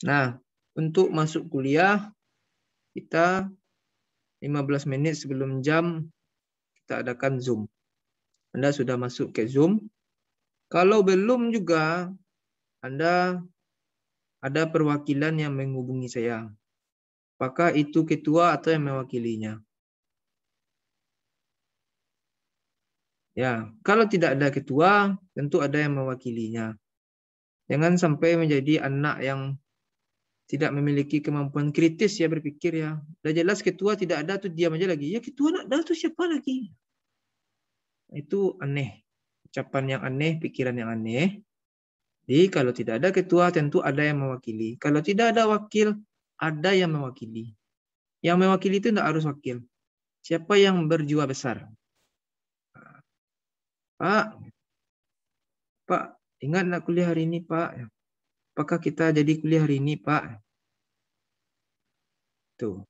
Nah, untuk masuk kuliah, kita 15 menit sebelum jam, kita adakan Zoom. Anda sudah masuk ke Zoom. Kalau belum juga, Anda ada perwakilan yang menghubungi saya. Apakah itu ketua atau yang mewakilinya? Ya, kalau tidak ada ketua, tentu ada yang mewakilinya. Jangan sampai menjadi anak yang tidak memiliki kemampuan kritis ya berpikir ya. Udah jelas ketua tidak ada tuh diam aja lagi. Ya ketua nak ada tuh siapa lagi? Itu aneh. Ucapan yang aneh, pikiran yang aneh. Jadi kalau tidak ada ketua tentu ada yang mewakili. Kalau tidak ada wakil, ada yang mewakili. Yang mewakili itu tidak harus wakil. Siapa yang berjiwa besar? Pak, ingat nak kuliah hari ini, Pak? Apakah kita jadi kuliah hari ini, Pak? Tuh.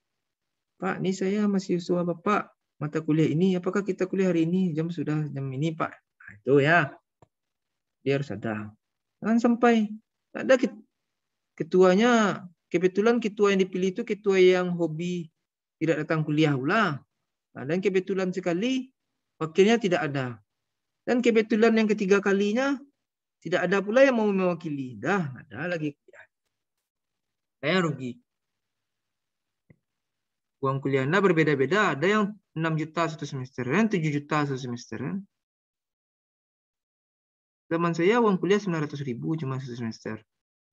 Pak, ini saya masih mahasiswa Bapak mata kuliah ini. Apakah kita kuliah hari ini? Sudah jam ini, Pak. Nah, itu ya. Dia harus ada. Jangan sampai ada ketuanya. Kebetulan ketua yang dipilih itu ketua yang hobi tidak datang kuliah pula. Nah, dan kebetulan sekali wakilnya tidak ada. Dan kebetulan yang ketiga kalinya tidak ada pula yang mau mewakili. Dah, ada lagi kuliah. Saya rugi. Uang kuliah Anda berbeda-beda. Ada yang 6 juta satu semester, 7 juta satu semester. Zaman saya uang kuliah 900.000 cuma satu semester.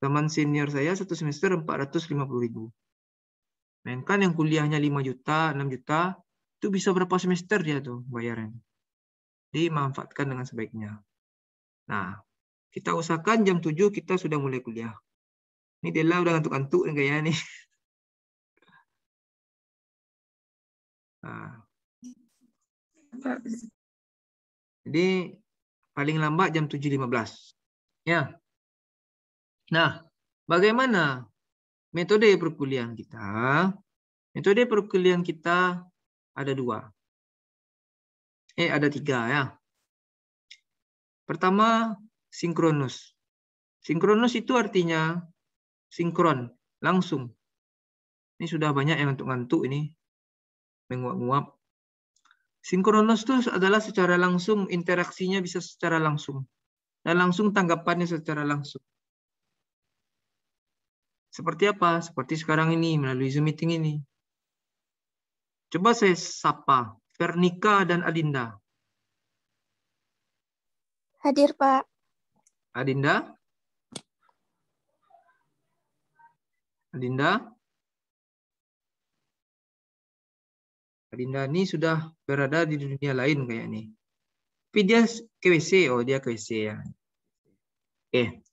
Zaman senior saya satu semester 450.000. Mainkan yang kuliahnya 5 juta, 6 juta, itu bisa berapa semester dia tuh bayarnya. Dimanfaatkan dengan sebaiknya. Nah, kita usahakan jam 7 kita sudah mulai kuliah. Ini Della udah ngantuk-ngantuk kayaknya nih. Nah. Jadi paling lambat jam 7.15. Ya. Nah, bagaimana metode perkuliahan kita? Metode perkuliahan kita ada 2. Ada 3 ya. Pertama, sinkronus. Sinkronus itu artinya sinkron, langsung. Ini sudah banyak yang ngantuk-ngantuk ini, menguap-nguap. Sinkronus itu adalah secara langsung, interaksinya bisa secara langsung. Dan langsung tanggapannya secara langsung. Seperti apa? Seperti sekarang ini, melalui Zoom meeting ini. Coba saya sapa, Vernika dan Adinda. Hadir, Pak. Adinda? Adinda? Adinda ini sudah berada di dunia lain kayak ini. Tapi dia ke WC. Oh, dia ke WC ya. Oke.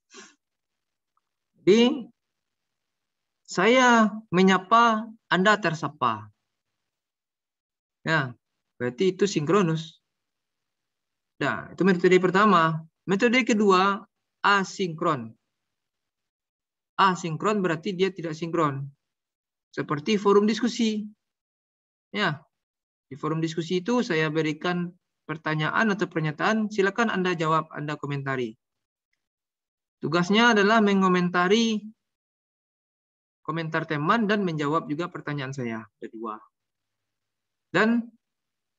Jadi, saya menyapa, Anda tersapa. Ya, berarti itu sinkronus. Nah, itu metode pertama. Metode kedua, asinkron. Asinkron berarti dia tidak sinkron. Seperti forum diskusi. Ya, di forum diskusi itu saya berikan pertanyaan atau pernyataan, silakan Anda jawab, Anda komentari. Tugasnya adalah mengomentari komentar teman dan menjawab juga pertanyaan saya. Ada 2. Dan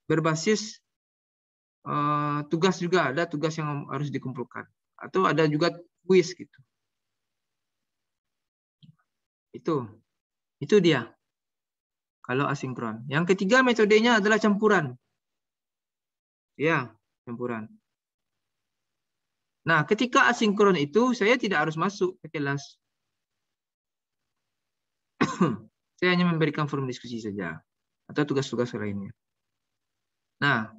berbasis tugas juga, ada tugas yang harus dikumpulkan. Atau ada juga kuis gitu. Itu dia. Kalau asinkron. Yang ketiga metodenya adalah campuran. Ya, campuran. Nah, ketika asinkron itu saya tidak harus masuk ke kelas. Saya hanya memberikan forum diskusi saja. Atau tugas-tugas lainnya. Nah,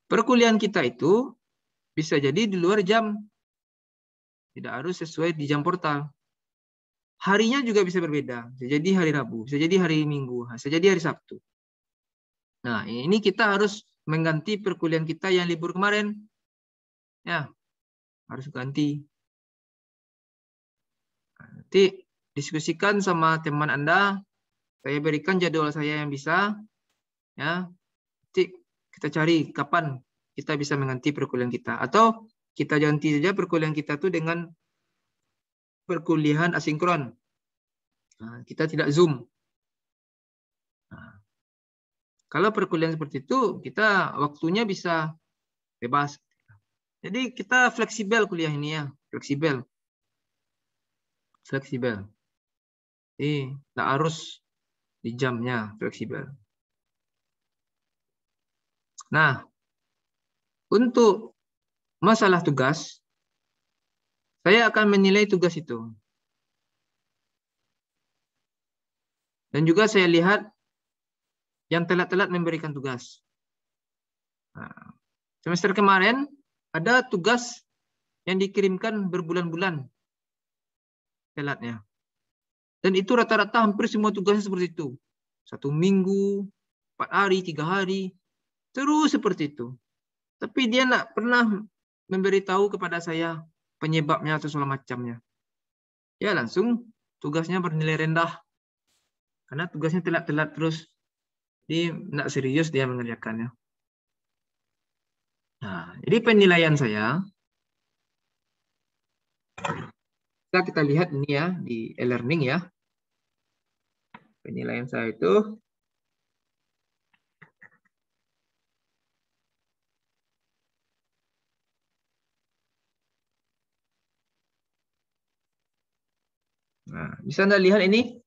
perkuliahan kita itu bisa jadi di luar jam. Tidak harus sesuai di jam portal. Harinya juga bisa berbeda. Bisa jadi hari Rabu, bisa jadi hari Minggu, bisa jadi hari Sabtu. Nah, ini kita harus mengganti perkuliahan kita yang libur kemarin. Ya, harus ganti. Nanti diskusikan sama teman Anda. Saya berikan jadwal saya yang bisa. Ya, nanti kita cari kapan kita bisa mengganti perkuliahan kita. Atau kita ganti saja perkuliahan kita tuh dengan perkuliahan asinkron. Nah, kita tidak Zoom. Nah, kalau perkuliahan seperti itu, kita waktunya bisa bebas. Jadi kita fleksibel kuliah ini ya, fleksibel. Jadi tidak harus di jamnya, fleksibel. Nah, untuk masalah tugas, saya akan menilai tugas itu. Dan juga saya lihat yang telat-telat memberikan tugas. Nah, semester kemarin ada tugas yang dikirimkan berbulan-bulan telatnya. Dan itu rata-rata hampir semua tugasnya seperti itu. 1 minggu, 4 hari, 3 hari, terus seperti itu. Tapi dia tidak pernah memberitahu kepada saya penyebabnya atau segala macamnya. Ya langsung tugasnya bernilai rendah. Karena tugasnya telat-telat terus. Dia tidak serius dia mengerjakannya. Nah, jadi penilaian saya, kita lihat ini ya di e-learning ya. Penilaian saya itu nah, bisa Anda lihat ini?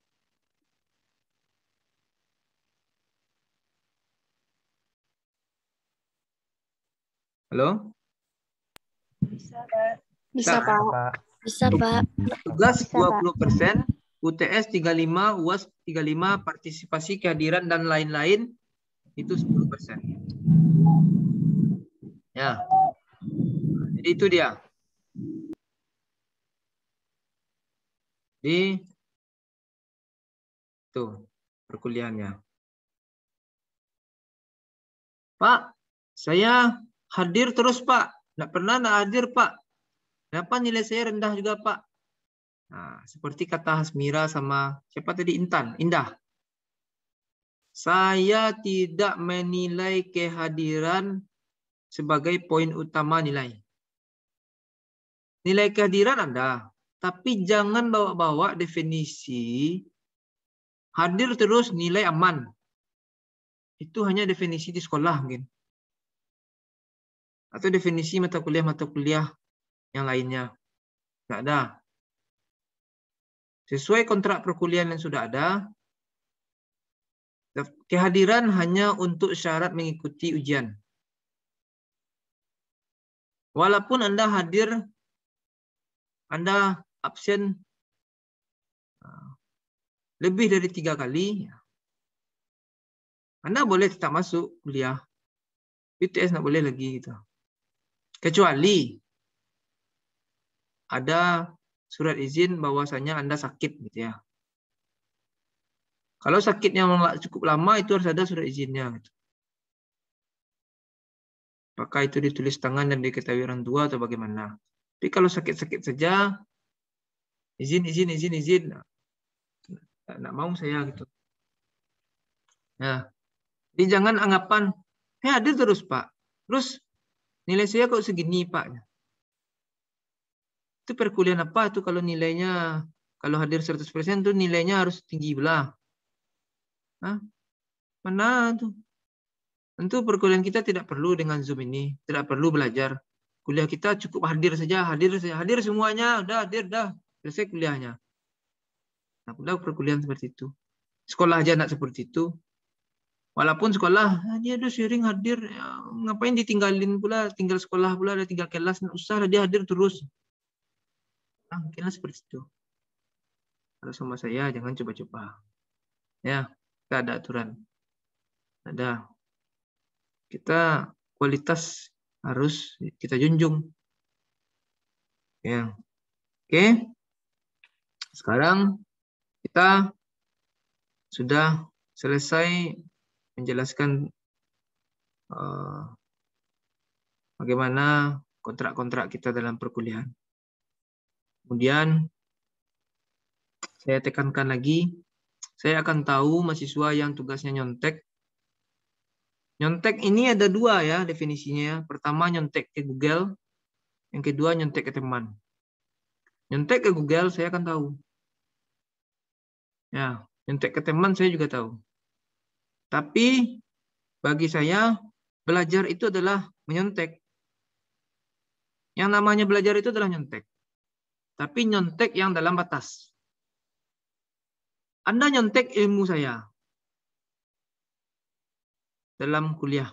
Halo? Bisa, Pak. Bisa, Pak. Bisa, Pak. Tugas Bisa, Pak. 20%, UTS 35, UAS 35, partisipasi kehadiran dan lain-lain itu 10%. Ya. Jadi itu dia. Di tuh perkuliahannya. Pak, saya hadir terus, Pak. Nggak pernah nggak hadir, Pak. Kenapa nilai saya rendah juga, Pak? Nah, seperti kata Hasmira sama siapa tadi Indah. Saya tidak menilai kehadiran sebagai poin utama nilai. Nilai kehadiran ada, tapi jangan bawa-bawa definisi hadir terus nilai aman. Itu hanya definisi di sekolah mungkin. Atau definisi mata kuliah yang lainnya. Nggak ada. Sesuai kontrak perkuliahan yang sudah ada, kehadiran hanya untuk syarat mengikuti ujian. Walaupun Anda hadir, Anda absen lebih dari 3 kali, Anda boleh tetap masuk kuliah. UTS nggak boleh lagi gitu. Kecuali ada surat izin bahwasanya Anda sakit gitu ya. Kalau sakitnya cukup lama itu harus ada surat izinnya gitu. Apakah itu ditulis tangan dan diketahui orang tua atau bagaimana? Tapi kalau sakit-sakit saja izin. Nggak mau saya gitu. Nah, jadi jangan anggapan hadir terus, Pak. Terus nilai saya kok segini, Pak? Itu perkuliahan apa itu kalau nilainya, kalau hadir 100% itu nilainya harus tinggi belah. Hah? Mana tuh? Tentu perkuliahan kita tidak perlu dengan Zoom ini, tidak perlu belajar. Kuliah kita cukup hadir saja, hadir semuanya, udah hadir, dah selesai kuliahnya. Nah, udah perkuliahan seperti itu. Sekolah aja nak seperti itu. Walaupun sekolah, dia ada sharing hadir, ya, ngapain ditinggalin pula, tinggal sekolah pula, ada tinggal kelas, nggak usah, dia hadir terus. Nah, mungkinlah seperti itu. Kalau sama saya, jangan coba-coba. Ya, kita ada aturan. Ada. Kita kualitas harus kita junjung. Ya. Oke. Sekarang kita sudah selesai menjelaskan bagaimana kontrak-kontrak kita dalam perkuliahan. Kemudian saya tekankan lagi, saya akan tahu mahasiswa yang tugasnya nyontek. Nyontek ini ada 2 ya definisinya. Pertama nyontek ke Google, yang kedua nyontek ke teman. Nyontek ke Google saya akan tahu. Ya, nyontek ke teman saya juga tahu. Tapi bagi saya belajar itu adalah menyontek. Yang namanya belajar itu adalah nyontek. Tapi nyontek yang dalam batas. Anda nyontek ilmu saya dalam kuliah.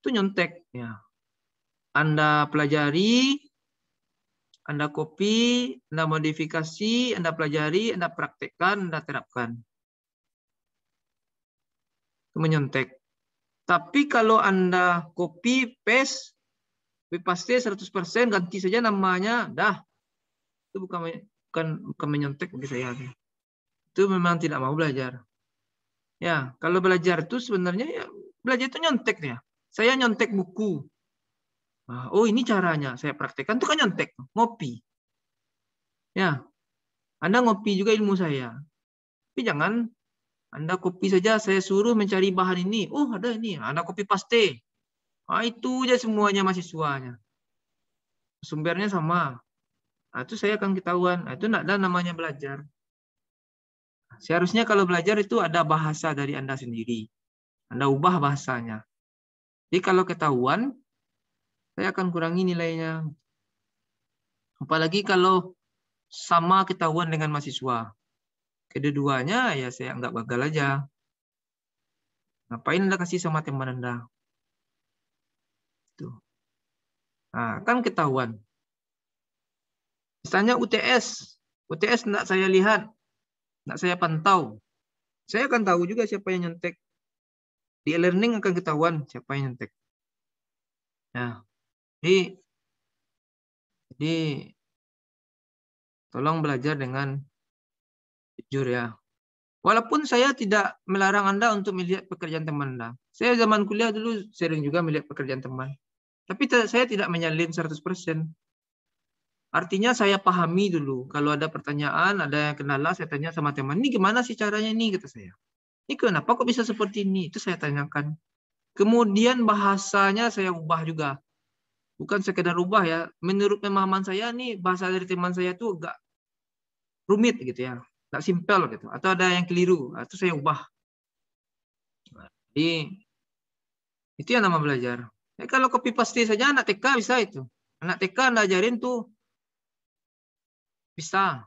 Itu nyontek. Ya. Anda pelajari, Anda copy, Anda modifikasi, Anda pelajari, Anda praktekkan, Anda terapkan. Itu menyontek. Tapi kalau Anda copy, paste 100% ganti saja namanya, dah. Itu bukan menyontek bagi saya. Itu memang tidak mau belajar. Ya, kalau belajar itu sebenarnya ya, belajar itu nyontek ya. Saya nyontek buku. Oh, ini caranya. Saya praktekkan itu kan nyontek, ngopi. Ya, Anda ngopi juga ilmu saya. Tapi jangan Anda copy saja, saya suruh mencari bahan ini. Oh, ada ini. Anda copy paste. Itu aja semuanya mahasiswanya. Sumbernya sama. Itu saya akan ketahuan. Itu tidak ada namanya belajar. Seharusnya kalau belajar itu ada bahasa dari Anda sendiri. Anda ubah bahasanya. Jadi kalau ketahuan, saya akan kurangi nilainya. Apalagi kalau sama ketahuan dengan mahasiswa. Kedua-duanya ya saya anggap gagal aja. Ngapain Anda kasih sama teman Anda? Tuh. Nah, kan ketahuan. Misalnya UTS. UTS tidak saya lihat, tidak saya pantau. Saya akan tahu juga siapa yang nyontek. Di e-learning akan ketahuan siapa yang nyontek. Nah, jadi tolong belajar dengan jujur ya. Walaupun saya tidak melarang Anda untuk melihat pekerjaan teman Anda. Saya zaman kuliah dulu sering juga melihat pekerjaan teman. Tapi saya tidak menyalin 100%. Artinya saya pahami dulu. Kalau ada pertanyaan, ada yang kendala, saya tanya sama teman. Ini gimana sih caranya ini, kata saya. Ini kenapa kok bisa seperti ini? Itu saya tanyakan. Kemudian bahasanya saya ubah juga. Bukan sekedar ubah ya. Menurut pemahaman saya nih bahasa dari teman saya itu agak rumit gitu ya. Nggak simpel gitu. Atau ada yang keliru. Itu saya ubah. Jadi itu yang nama belajar. Kalau copy paste saja anak TK bisa itu. Anak TK Anda ajarin tuh bisa.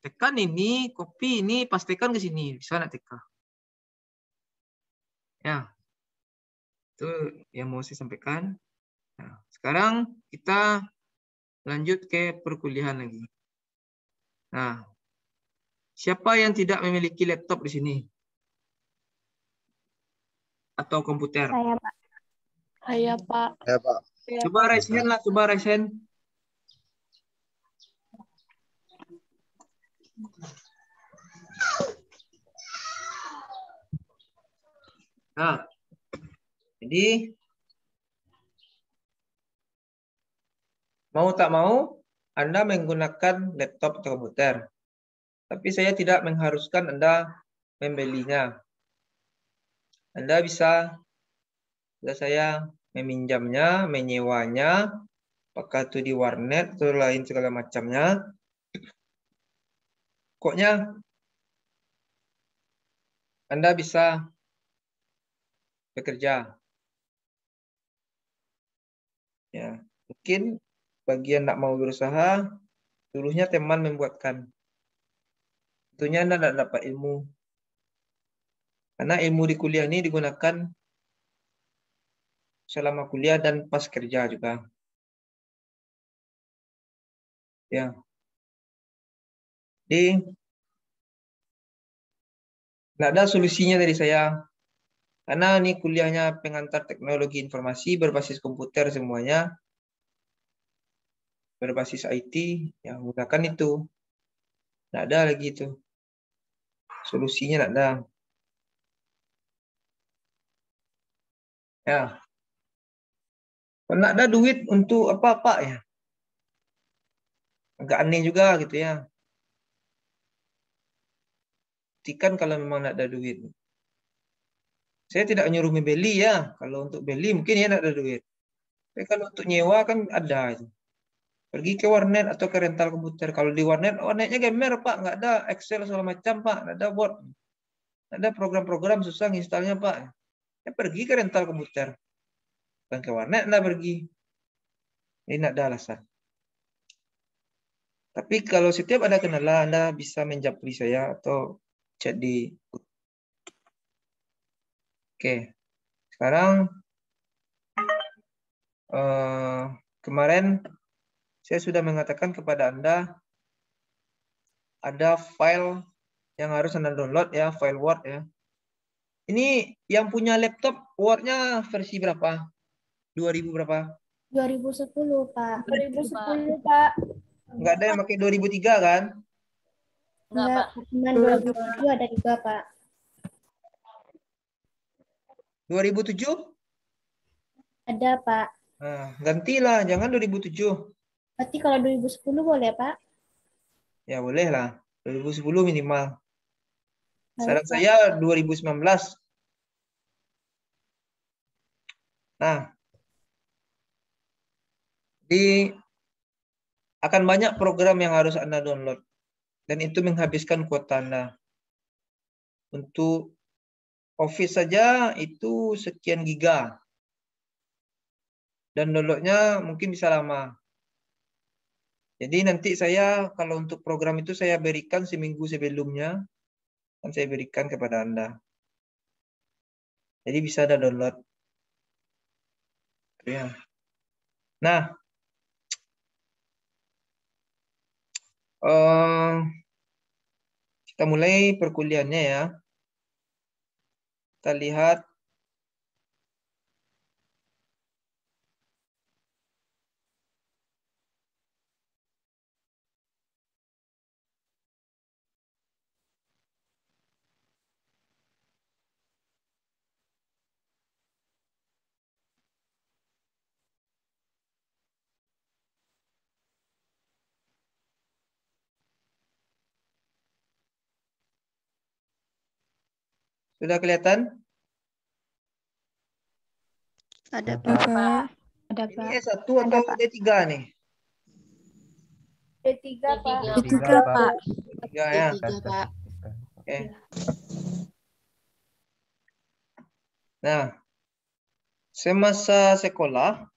Tekan ini, copy ini, pastikan ke sini. Bisa anak TK. Ya, itu yang mau saya sampaikan. Nah, sekarang kita lanjut ke perkuliahan lagi. Nah, siapa yang tidak memiliki laptop di sini? Atau komputer? Saya, Pak. Saya, Pak. Ya, Pak. Coba raise hand lah, coba raise hand. Nah, jadi mau tak mau Anda menggunakan laptop atau komputer. Tapi saya tidak mengharuskan Anda membelinya. Anda bisa saya meminjamnya, menyewanya, apakah itu di warnet atau lain segala macamnya. Pokoknya Anda bisa bekerja. Ya, mungkin bagian nak mau berusaha, dulunya teman membuatkan. Tentunya Anda tidak dapat ilmu. Karena ilmu di kuliah ini digunakan selama kuliah dan pas kerja juga. Ya. Jadi tidak ada solusinya dari saya. Karena ini kuliahnya pengantar teknologi informasi berbasis komputer semuanya. Berbasis IT, yang menggunakan itu. Tidak ada lagi itu. Solusinya tidak ada. Ya. Kalau tidak ada duit untuk apa-apa ya. Agak aneh juga gitu ya. Buktikan kalau memang tidak ada duit. Saya tidak menyuruh membeli ya. Kalau untuk beli mungkin ya tidak ada duit. Tapi kalau untuk nyewa kan ada itu. Pergi ke warnet atau ke rental komputer. Kalau di warnet, warnetnya gamer Pak, nggak ada Excel segala macam Pak, nggak ada Word, nggak ada program-program susah installnya Pak. Ya pergi ke rental komputer, bukan ke warnet Anda pergi. Ini nggak ada alasan. Tapi kalau setiap ada kendala, Anda bisa menjapri saya atau chat di. Oke, sekarang kemarin saya sudah mengatakan kepada Anda ada file yang harus Anda download ya, file Word ya. Ini yang punya laptop Word-nya versi berapa? 2000 berapa? 2010, Pak. 2010, Pak. Nggak ada yang pakai 2003 kan? Enggak, cuma 2007 ada juga, Pak. 2007? Ada, Pak. Nah, gantilah, jangan 2007. Berarti kalau 2010 boleh, Pak? Ya boleh lah, 2010 minimal. Baik, Saran Pak. saya 2019. Nah, akan banyak program yang harus Anda download. Dan itu menghabiskan kuota Anda. Untuk Office saja itu sekian giga. Dan downloadnya mungkin bisa lama. Jadi nanti saya, kalau untuk program itu saya berikan seminggu sebelumnya. Dan saya berikan kepada Anda. Jadi bisa ada download. Ya. Nah, kita mulai perkuliahannya ya. Kita lihat sudah kelihatan? Ada, Pak. Ada, Ini Pak. S1 atau D3 nih? D3, Pak. D3, Pak. D3 ya. Pak. Oke. Nah, semasa sekolah,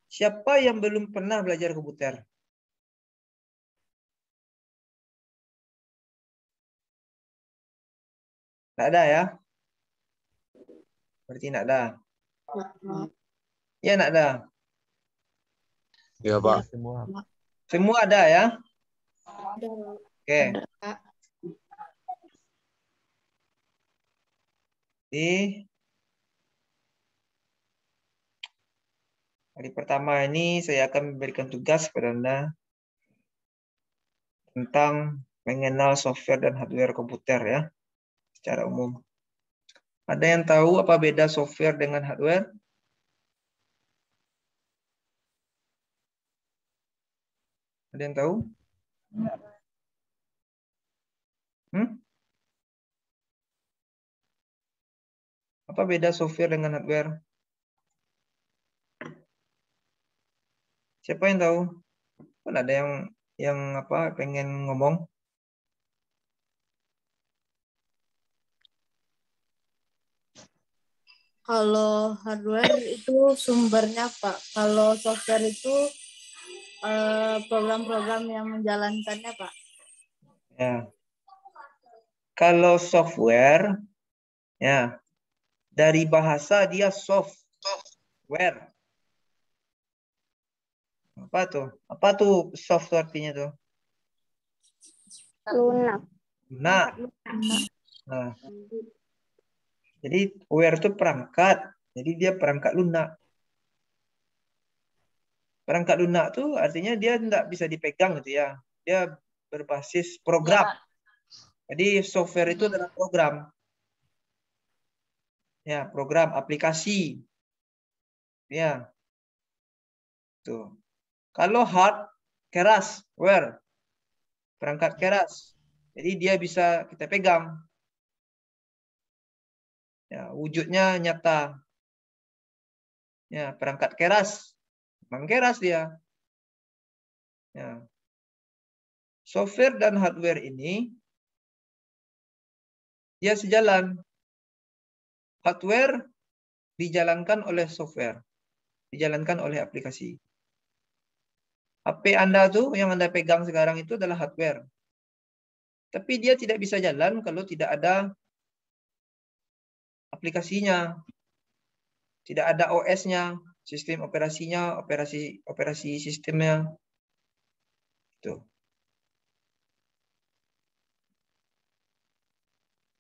siapa yang belum pernah belajar komputer? Tidak ada ya? Berarti tidak ada. Ya, tidak ada. Ya, Pak. Semua ada ya? Ada. Oke. Di hari pertama ini saya akan memberikan tugas kepada Anda tentang mengenal software dan hardware komputer ya, secara umum. Ada yang tahu apa beda software dengan hardware? Ada yang tahu? Apa beda software dengan hardware? Siapa yang tahu? Kan ada yang apa pengen ngomong? Kalau hardware itu sumbernya, Pak. Kalau software itu program-program yang menjalankannya, Pak. Ya. Kalau software, ya dari bahasa dia software. Apa tuh? Apa tuh soft artinya tuh? Lunak. Nah, jadi ware itu perangkat. Jadi dia perangkat lunak. Perangkat lunak tuh artinya dia tidak bisa dipegang gitu ya. Dia berbasis program. Jadi software itu adalah program. Ya, program aplikasi. Ya. Tuh. Kalau hard keras, ware. Perangkat keras. Jadi dia bisa kita pegang. Ya, wujudnya nyata. Ya, perangkat keras. Memang keras dia. Ya. Software dan hardware ini dia sejalan. Hardware dijalankan oleh software, dijalankan oleh aplikasi. HP Anda tuh yang Anda pegang sekarang itu adalah hardware. Tapi dia tidak bisa jalan kalau tidak ada aplikasinya, tidak ada OS-nya, sistem operasinya, operasi sistemnya. Tuh.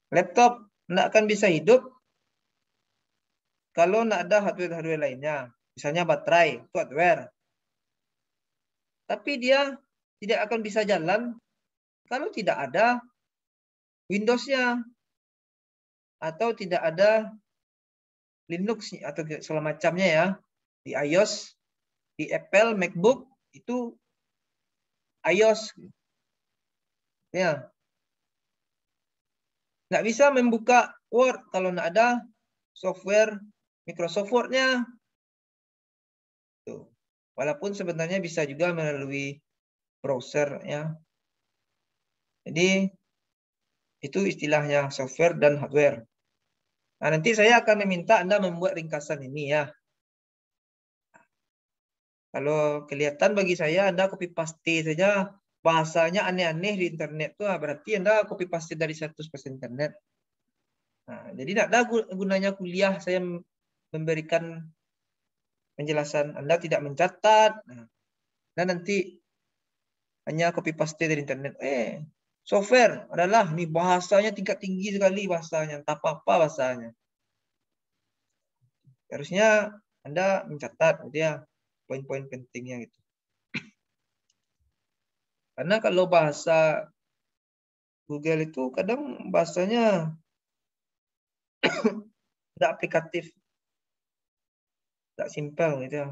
Laptop tidak akan bisa hidup kalau tidak ada hardware-hardware lainnya. Misalnya baterai, itu hardware. Tapi dia tidak akan bisa jalan kalau tidak ada Windows-nya atau tidak ada Linux atau segala macamnya ya. Di iOS, di Apple, MacBook, itu iOS. Ya. Nggak bisa membuka Word kalau nggak ada software Microsoft Word-nya. Tuh. Walaupun sebenarnya bisa juga melalui browser ya. Jadi itu istilahnya software dan hardware. Nah, nanti saya akan meminta Anda membuat ringkasan ini ya. Kalau kelihatan bagi saya Anda copy paste saja, bahasanya aneh-aneh di internet tuh berarti Anda copy paste dari 100% internet. Nah, jadi tidak ada gunanya kuliah saya memberikan penjelasan. Anda tidak mencatat. Nah, dan nanti hanya copy paste dari internet. Software adalah nih bahasanya tingkat tinggi sekali bahasanya, tak apa-apa bahasanya. Harusnya Anda mencatat dia poin-poin pentingnya gitu. Karena kalau bahasa Google itu kadang bahasanya tidak aplikatif, tidak simpel gitu ya.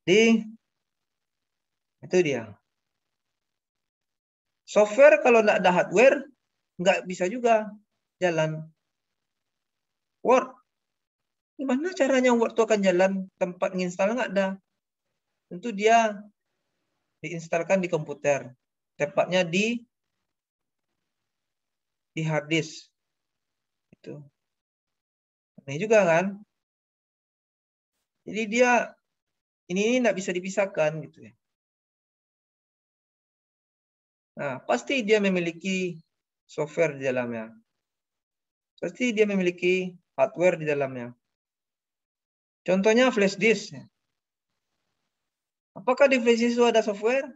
Jadi itu dia. Software kalau tidak ada hardware nggak bisa juga jalan. Word, gimana caranya Word itu akan jalan? Tempat menginstal nggak ada. Tentu dia diinstalkan di komputer, tepatnya di hard disk. Itu. Ini juga kan. Jadi dia ini tidak bisa dipisahkan gitu ya. Nah, pasti dia memiliki software di dalamnya. Pasti dia memiliki hardware di dalamnya. Contohnya flash disk. Apakah di flash disk itu ada software?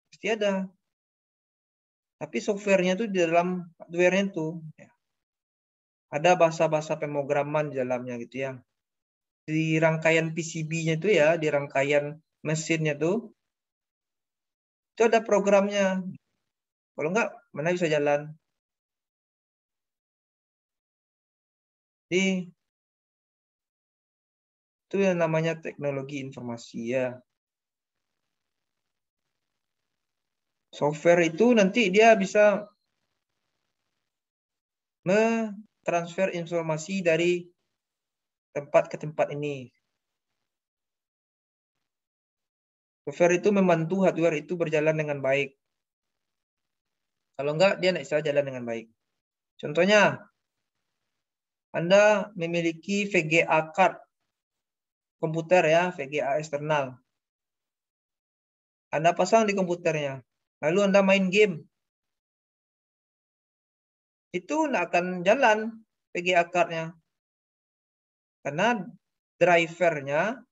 Pasti ada. Tapi softwarenya itu di dalam hardware-nya itu. Ya. Ada bahasa-bahasa pemrograman di dalamnya gitu ya. Di rangkaian PCB-nya itu ya, di rangkaian mesinnya itu ada programnya. Kalau enggak, mana bisa jalan. Jadi, itu yang namanya teknologi informasi ya. Software itu nanti dia bisa mentransfer informasi dari tempat ke tempat ini. Software itu membantu hardware itu berjalan dengan baik. Kalau enggak, dia tidak bisa jalan dengan baik. Contohnya, Anda memiliki VGA card komputer ya, VGA eksternal. Anda pasang di komputernya. Lalu Anda main game. Itu tidak akan jalan VGA card-nya. Karena drivernya,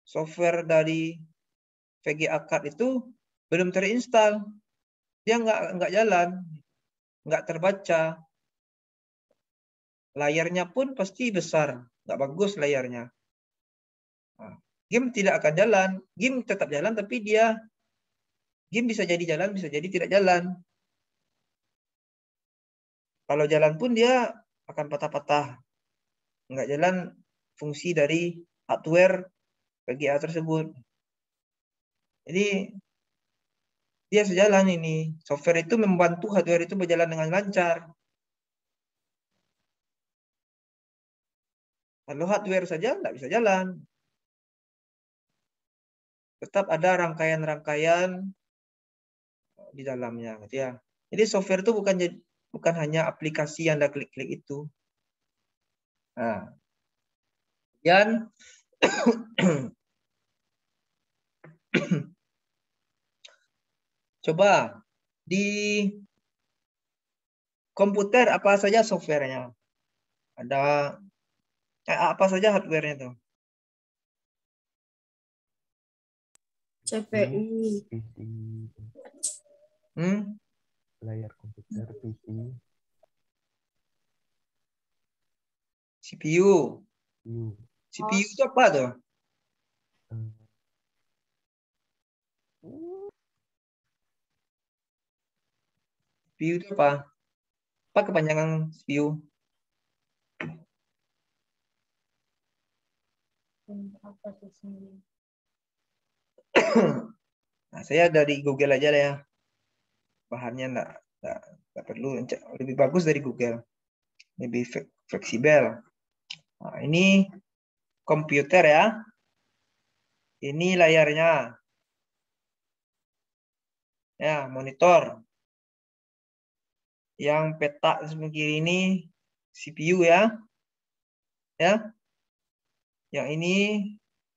software dari VGA card itu belum terinstall. Dia nggak jalan, nggak terbaca. Layarnya pun pasti besar, nggak bagus layarnya. Nah, game tidak akan jalan. Game tetap jalan, tapi game bisa jadi jalan, bisa jadi tidak jalan. Kalau jalan pun dia akan patah-patah. Nggak jalan fungsi dari hardware VGA tersebut. Jadi dia sejalan ini. Software itu membantu hardware itu berjalan dengan lancar. Kalau hardware saja nggak bisa jalan. Tetap ada rangkaian-rangkaian di dalamnya, gitu ya. Jadi software itu bukan hanya aplikasi yang Anda klik-klik itu. Nah, dan coba di komputer apa saja softwarenya? Ada apa saja hardwarenya tuh? CPU. PC, Hmm? layar komputer, PC, CPU. CPU, CPU itu apa tuh? eh, CPU itu apa? Apa kepanjangan CPU? Apa sih sendiri? Nah, saya dari Google aja lah ya. Bahannya nggak perlu, lebih bagus dari Google. Lebih fleksibel. Nah, ini komputer ya. Ini layarnya. Ya, monitor. Yang peta sebelah kiri ini CPU ya. Ya. Yang ini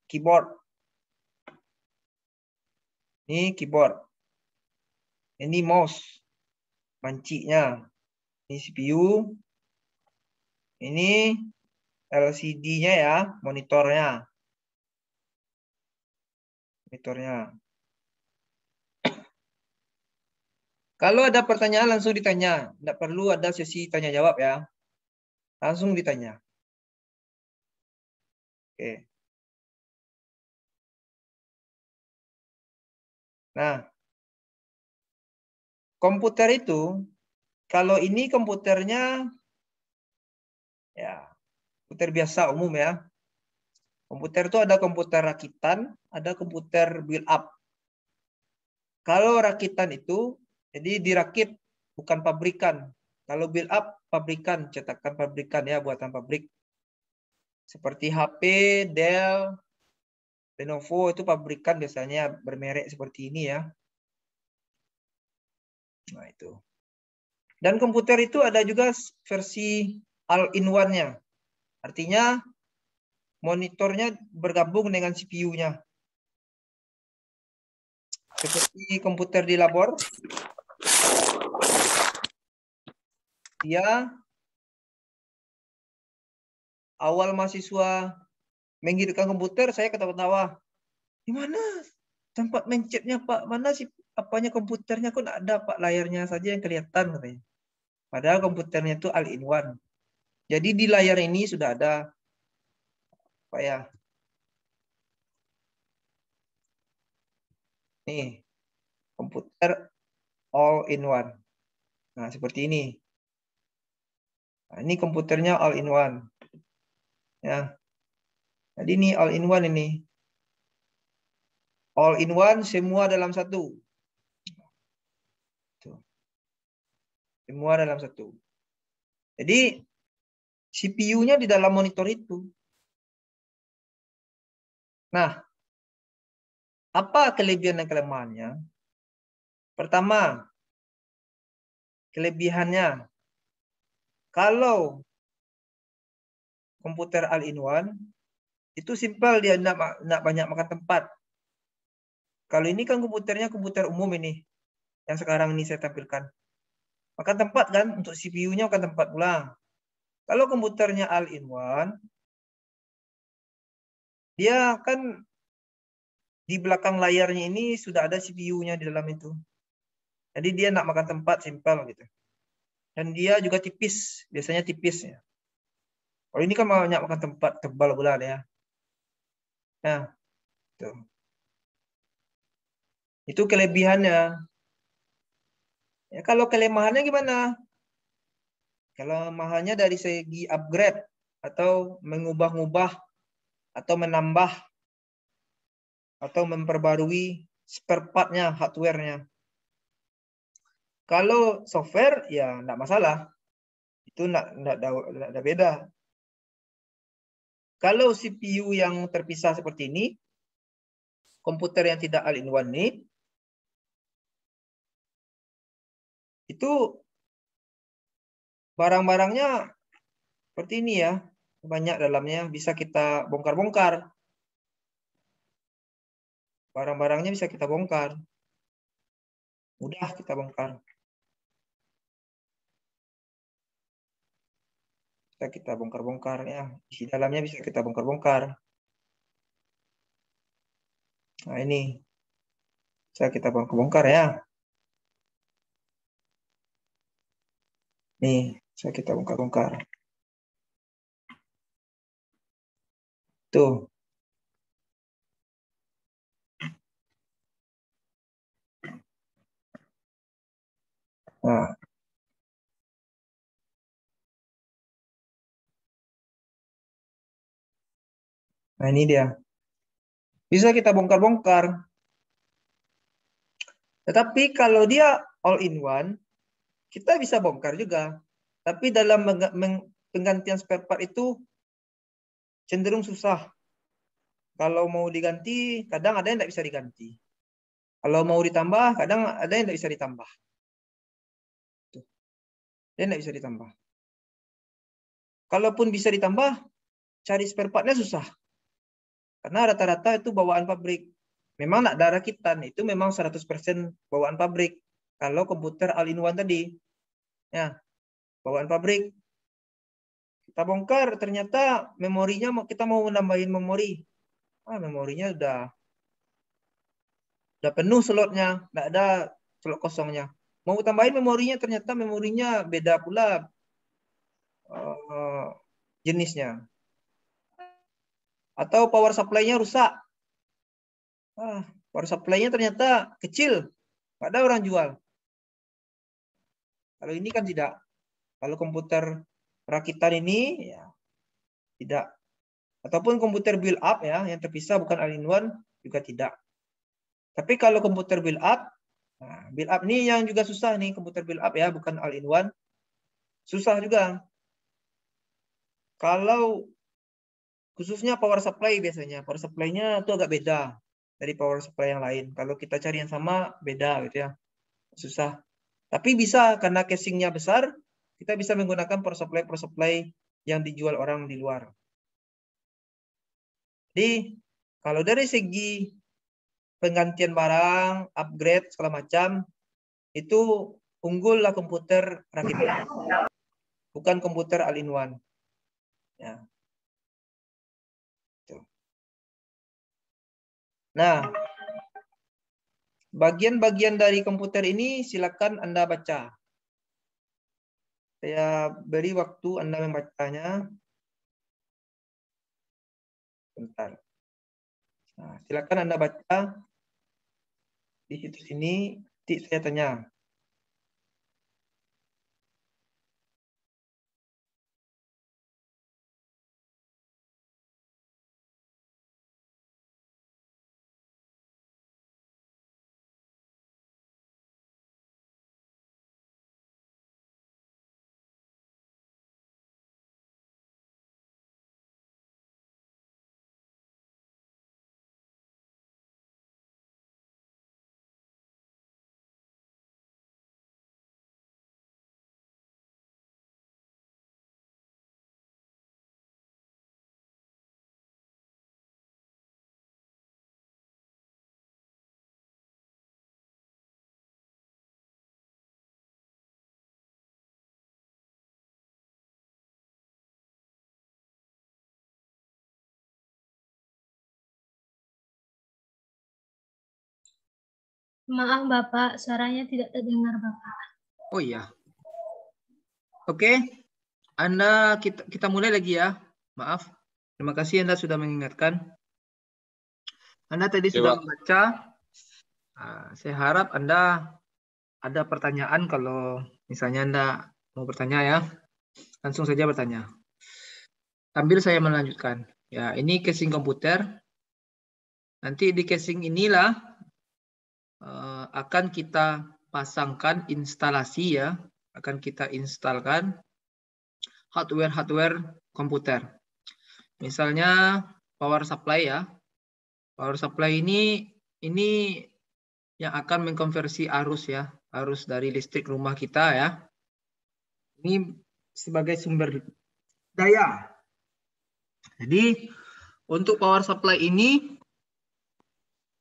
keyboard. Ini keyboard. Ini mouse. Mancinya. Ini CPU. Ini LCD-nya ya, monitornya. Monitornya. Kalau ada pertanyaan langsung ditanya. Tidak perlu ada sesi tanya jawab ya. Langsung ditanya. Oke. Nah, komputer itu, kalau ini komputernya, ya, komputer biasa umum ya. Komputer itu ada komputer rakitan, ada komputer build up. Kalau rakitan itu, jadi dirakit, bukan pabrikan. Kalau build up, pabrikan, cetakan pabrikan ya, buatan pabrik. Seperti HP, Dell, Lenovo itu pabrikan biasanya bermerek seperti ini ya. Nah itu. Dan komputer itu ada juga versi all-in-one-nya. Artinya monitornya bergabung dengan CPU-nya. Seperti komputer di labor. Dia awal mahasiswa menghidupkan komputer, saya ketawa-tawa. Di mana tempat mencetnya Pak? Mana sih apanya komputernya? Kok nggak ada Pak, layarnya saja yang kelihatan katanya. Padahal komputernya itu all-in-one. Jadi di layar ini sudah ada apa ya? Nih, komputer all-in-one. Nah, seperti ini. Nah, ini komputernya all-in-one. Ya. Jadi ini all-in-one ini. All-in-one semua dalam satu. Tuh. Semua dalam satu. Jadi CPU-nya di dalam monitor itu. Nah, apa kelebihan dan kelemahannya? Pertama, kelebihannya, kalau komputer all-in-one, itu simpel, dia tidak banyak makan tempat. Kalau ini kan komputernya komputer umum ini, yang sekarang ini saya tampilkan. Makan tempat kan, untuk CPU-nya makan tempat pula. Kalau komputernya all-in-one, dia kan di belakang layarnya ini sudah ada CPU-nya di dalam itu. Jadi dia nak makan tempat, simpel gitu. Dan dia juga tipis, biasanya tipis ya. Kalau ini kan banyak makan tempat, tebal pula ya. Nah, tuh. Itu kelebihannya. Ya, kalau kelemahannya gimana? Kelemahannya dari segi upgrade atau mengubah-ubah atau menambah atau memperbarui spare part-nya, hardware-nya. Kalau software ya enggak masalah. Itu enggak beda. Kalau CPU yang terpisah seperti ini, komputer yang tidak all-in-one ini, itu barang-barangnya seperti ini ya. Banyak dalamnya, bisa kita bongkar-bongkar. Barang-barangnya bisa kita bongkar. Mudah kita bongkar. Bisa kita bongkar-bongkar ya. Isi dalamnya bisa kita bongkar-bongkar. Nah ini. Bisa kita bongkar-bongkar ya. Nih, bisa kita bongkar-bongkar. Tuh. Nah. Nah ini dia. Bisa kita bongkar-bongkar. Tetapi kalau dia all-in-one, kita bisa bongkar juga. Tapi dalam penggantian spare part itu cenderung susah. Kalau mau diganti, kadang ada yang tidak bisa diganti. Kalau mau ditambah, kadang ada yang tidak bisa ditambah. Tuh. Dia tidak bisa ditambah. Kalaupun bisa ditambah, cari spare part-nya susah. Karena rata-rata itu bawaan pabrik. Memang nak ada rakitan, itu memang 100% bawaan pabrik. Kalau komputer all-in-one tadi. Ya, bawaan pabrik. Kita bongkar, ternyata memorinya kita mau nambahin memori. Memorinya udah penuh slotnya, nggak ada slot kosongnya. Mau tambahin memorinya, ternyata memorinya beda pula jenisnya. Atau power supply-nya rusak. Power supply-nya ternyata kecil, nggak ada orang jual. Kalau ini kan tidak. Kalau komputer rakitan ini ya tidak. Ataupun komputer build up ya yang terpisah bukan all-in-one juga tidak. Tapi kalau komputer build up ini yang juga susah nih, komputer build up ya, bukan all-in-one. Susah juga. Kalau khususnya power supply biasanya, power supply-nya itu agak beda dari power supply yang lain. Kalau kita cari yang sama beda gitu ya. Susah. Tapi bisa karena casingnya besar, kita bisa menggunakan power supply yang dijual orang di luar. Jadi kalau dari segi penggantian barang, upgrade segala macam, itu unggul lah komputer rakitan, bukan komputer all-in-one. Ya. Nah, bagian-bagian dari komputer ini silakan Anda baca. Saya beri waktu Anda membacanya. Bentar. Nah, silakan Anda baca. Di situs ini, nanti saya tanya. Maaf Bapak, suaranya tidak terdengar Bapak. Oh iya. Oke. Kita mulai lagi ya. Maaf. Terima kasih Anda sudah mengingatkan. Anda tadi sudah membaca. Saya harap Anda ada pertanyaan. Kalau misalnya Anda mau bertanya ya, langsung saja bertanya. Sambil saya melanjutkan. Ya, ini casing komputer. Nanti di casing inilah akan kita pasangkan instalasi ya. Akan kita instalkan hardware komputer. Misalnya power supply ya. Power supply ini yang akan mengkonversi arus ya, arus dari listrik rumah kita ya. Ini sebagai sumber daya. Jadi untuk power supply ini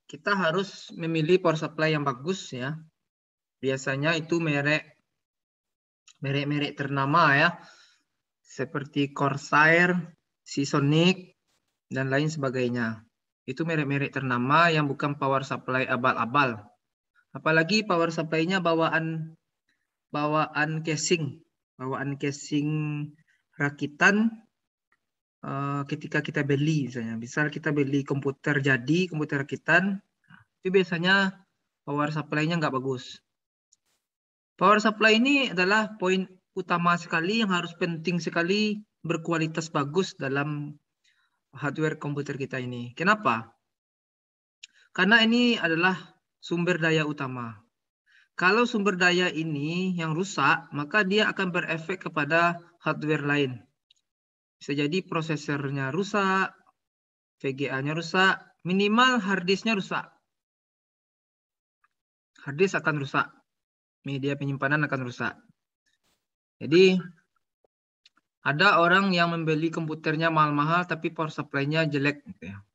kita harus memilih power supply yang bagus ya. Biasanya itu merek ternama ya. Seperti Corsair, Seasonic, dan lain sebagainya. Itu merek-merek ternama yang bukan power supply abal-abal. Apalagi power supply-nya bawaan casing rakitan ketika kita beli misalnya. Misal kita beli komputer rakitan, itu biasanya power supply-nya nggak bagus. Power supply ini adalah poin utama sekali yang harus penting sekali, berkualitas bagus dalam hardware komputer kita ini. Kenapa? Karena ini adalah sumber daya utama. Kalau sumber daya ini yang rusak, maka dia akan berefek kepada hardware lain. Bisa jadi prosesornya rusak, VGA-nya rusak, minimal hard disk-nya rusak. Hard disk akan rusak. Media penyimpanan akan rusak. Jadi ada orang yang membeli komputernya mahal-mahal tapi power supply-nya jelek gitu ya.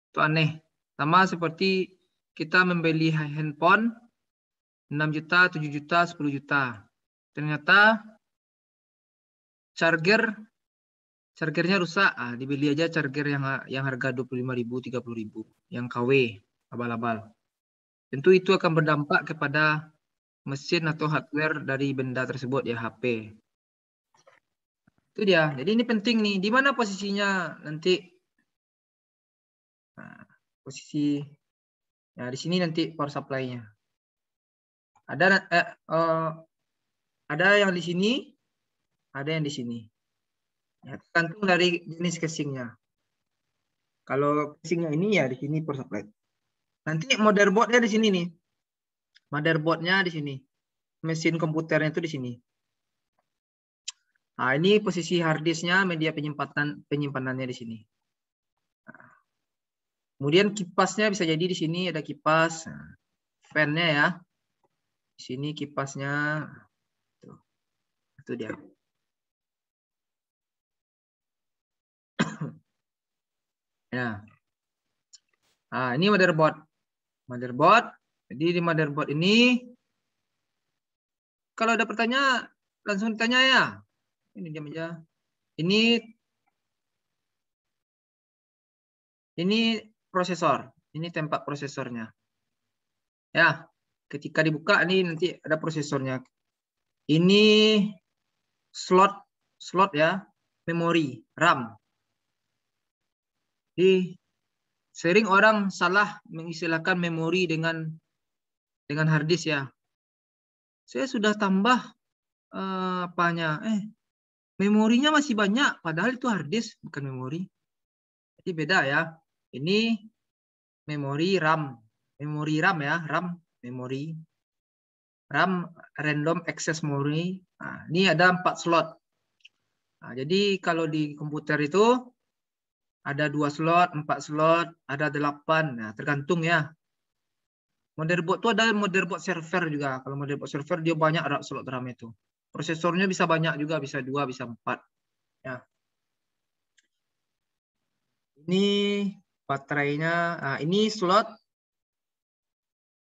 Itu aneh. Sama seperti kita membeli handphone 6 juta, 7 juta, 10 juta. Ternyata chargernya rusak. Dibeli aja charger yang harga 25.000, 30.000, yang KW, abal-abal. Tentu itu akan berdampak kepada mesin atau hardware dari benda tersebut ya, HP. Itu dia. Jadi ini penting nih. Di mana posisinya nanti? Nah, posisi di sini nanti power supply-nya. Ada yang di sini, ada yang di sini. Ya, tergantung dari jenis casingnya. Kalau casingnya ini ya di sini power supply. Nanti motherboard-nya di sini nih. Motherboard-nya di sini. Mesin komputernya itu di sini. Nah, ini posisi hard disk-nya, media penyimpanannya di sini. Nah, kemudian kipasnya bisa jadi di sini ada kipas, fan-nya ya. Di sini kipasnya. Tuh. Itu dia. Ya. Nah, ini motherboard. Jadi di motherboard ini kalau ada pertanyaan langsung ditanya ya. Ini diam aja. Ini prosesor. Ini tempat prosesornya. Ya, ketika dibuka ini nanti ada prosesornya. Ini slot ya, memori RAM. Jadi sering orang salah mengistilahkan memori dengan hard disk ya. Saya sudah tambah memorinya masih banyak, padahal itu hard disk bukan memori. Jadi beda ya. Ini memori RAM ya, memori. RAM random access memory. Nah, ini ada 4 slot. Nah, jadi kalau di komputer itu ada 2 slot, 4 slot, ada 8. Nah, tergantung ya. Motherboard itu ada motherboard server juga. Kalau motherboard server dia banyak slot RAM itu. Prosesornya bisa banyak juga, bisa 2, bisa 4. Ya. Ini baterainya. Nah, ini slot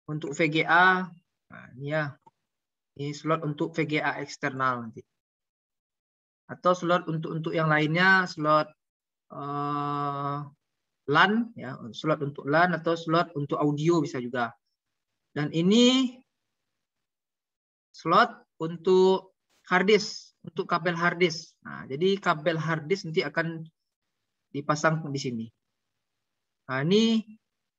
untuk VGA. Nah, ini ya. Ini slot untuk VGA eksternal nanti. Atau slot untuk yang lainnya, slot LAN ya, slot untuk LAN atau slot untuk audio bisa juga. Dan ini slot untuk hard disk, untuk kabel hard disk. Nah, jadi kabel hard disk nanti akan dipasang di sini. Nah, ini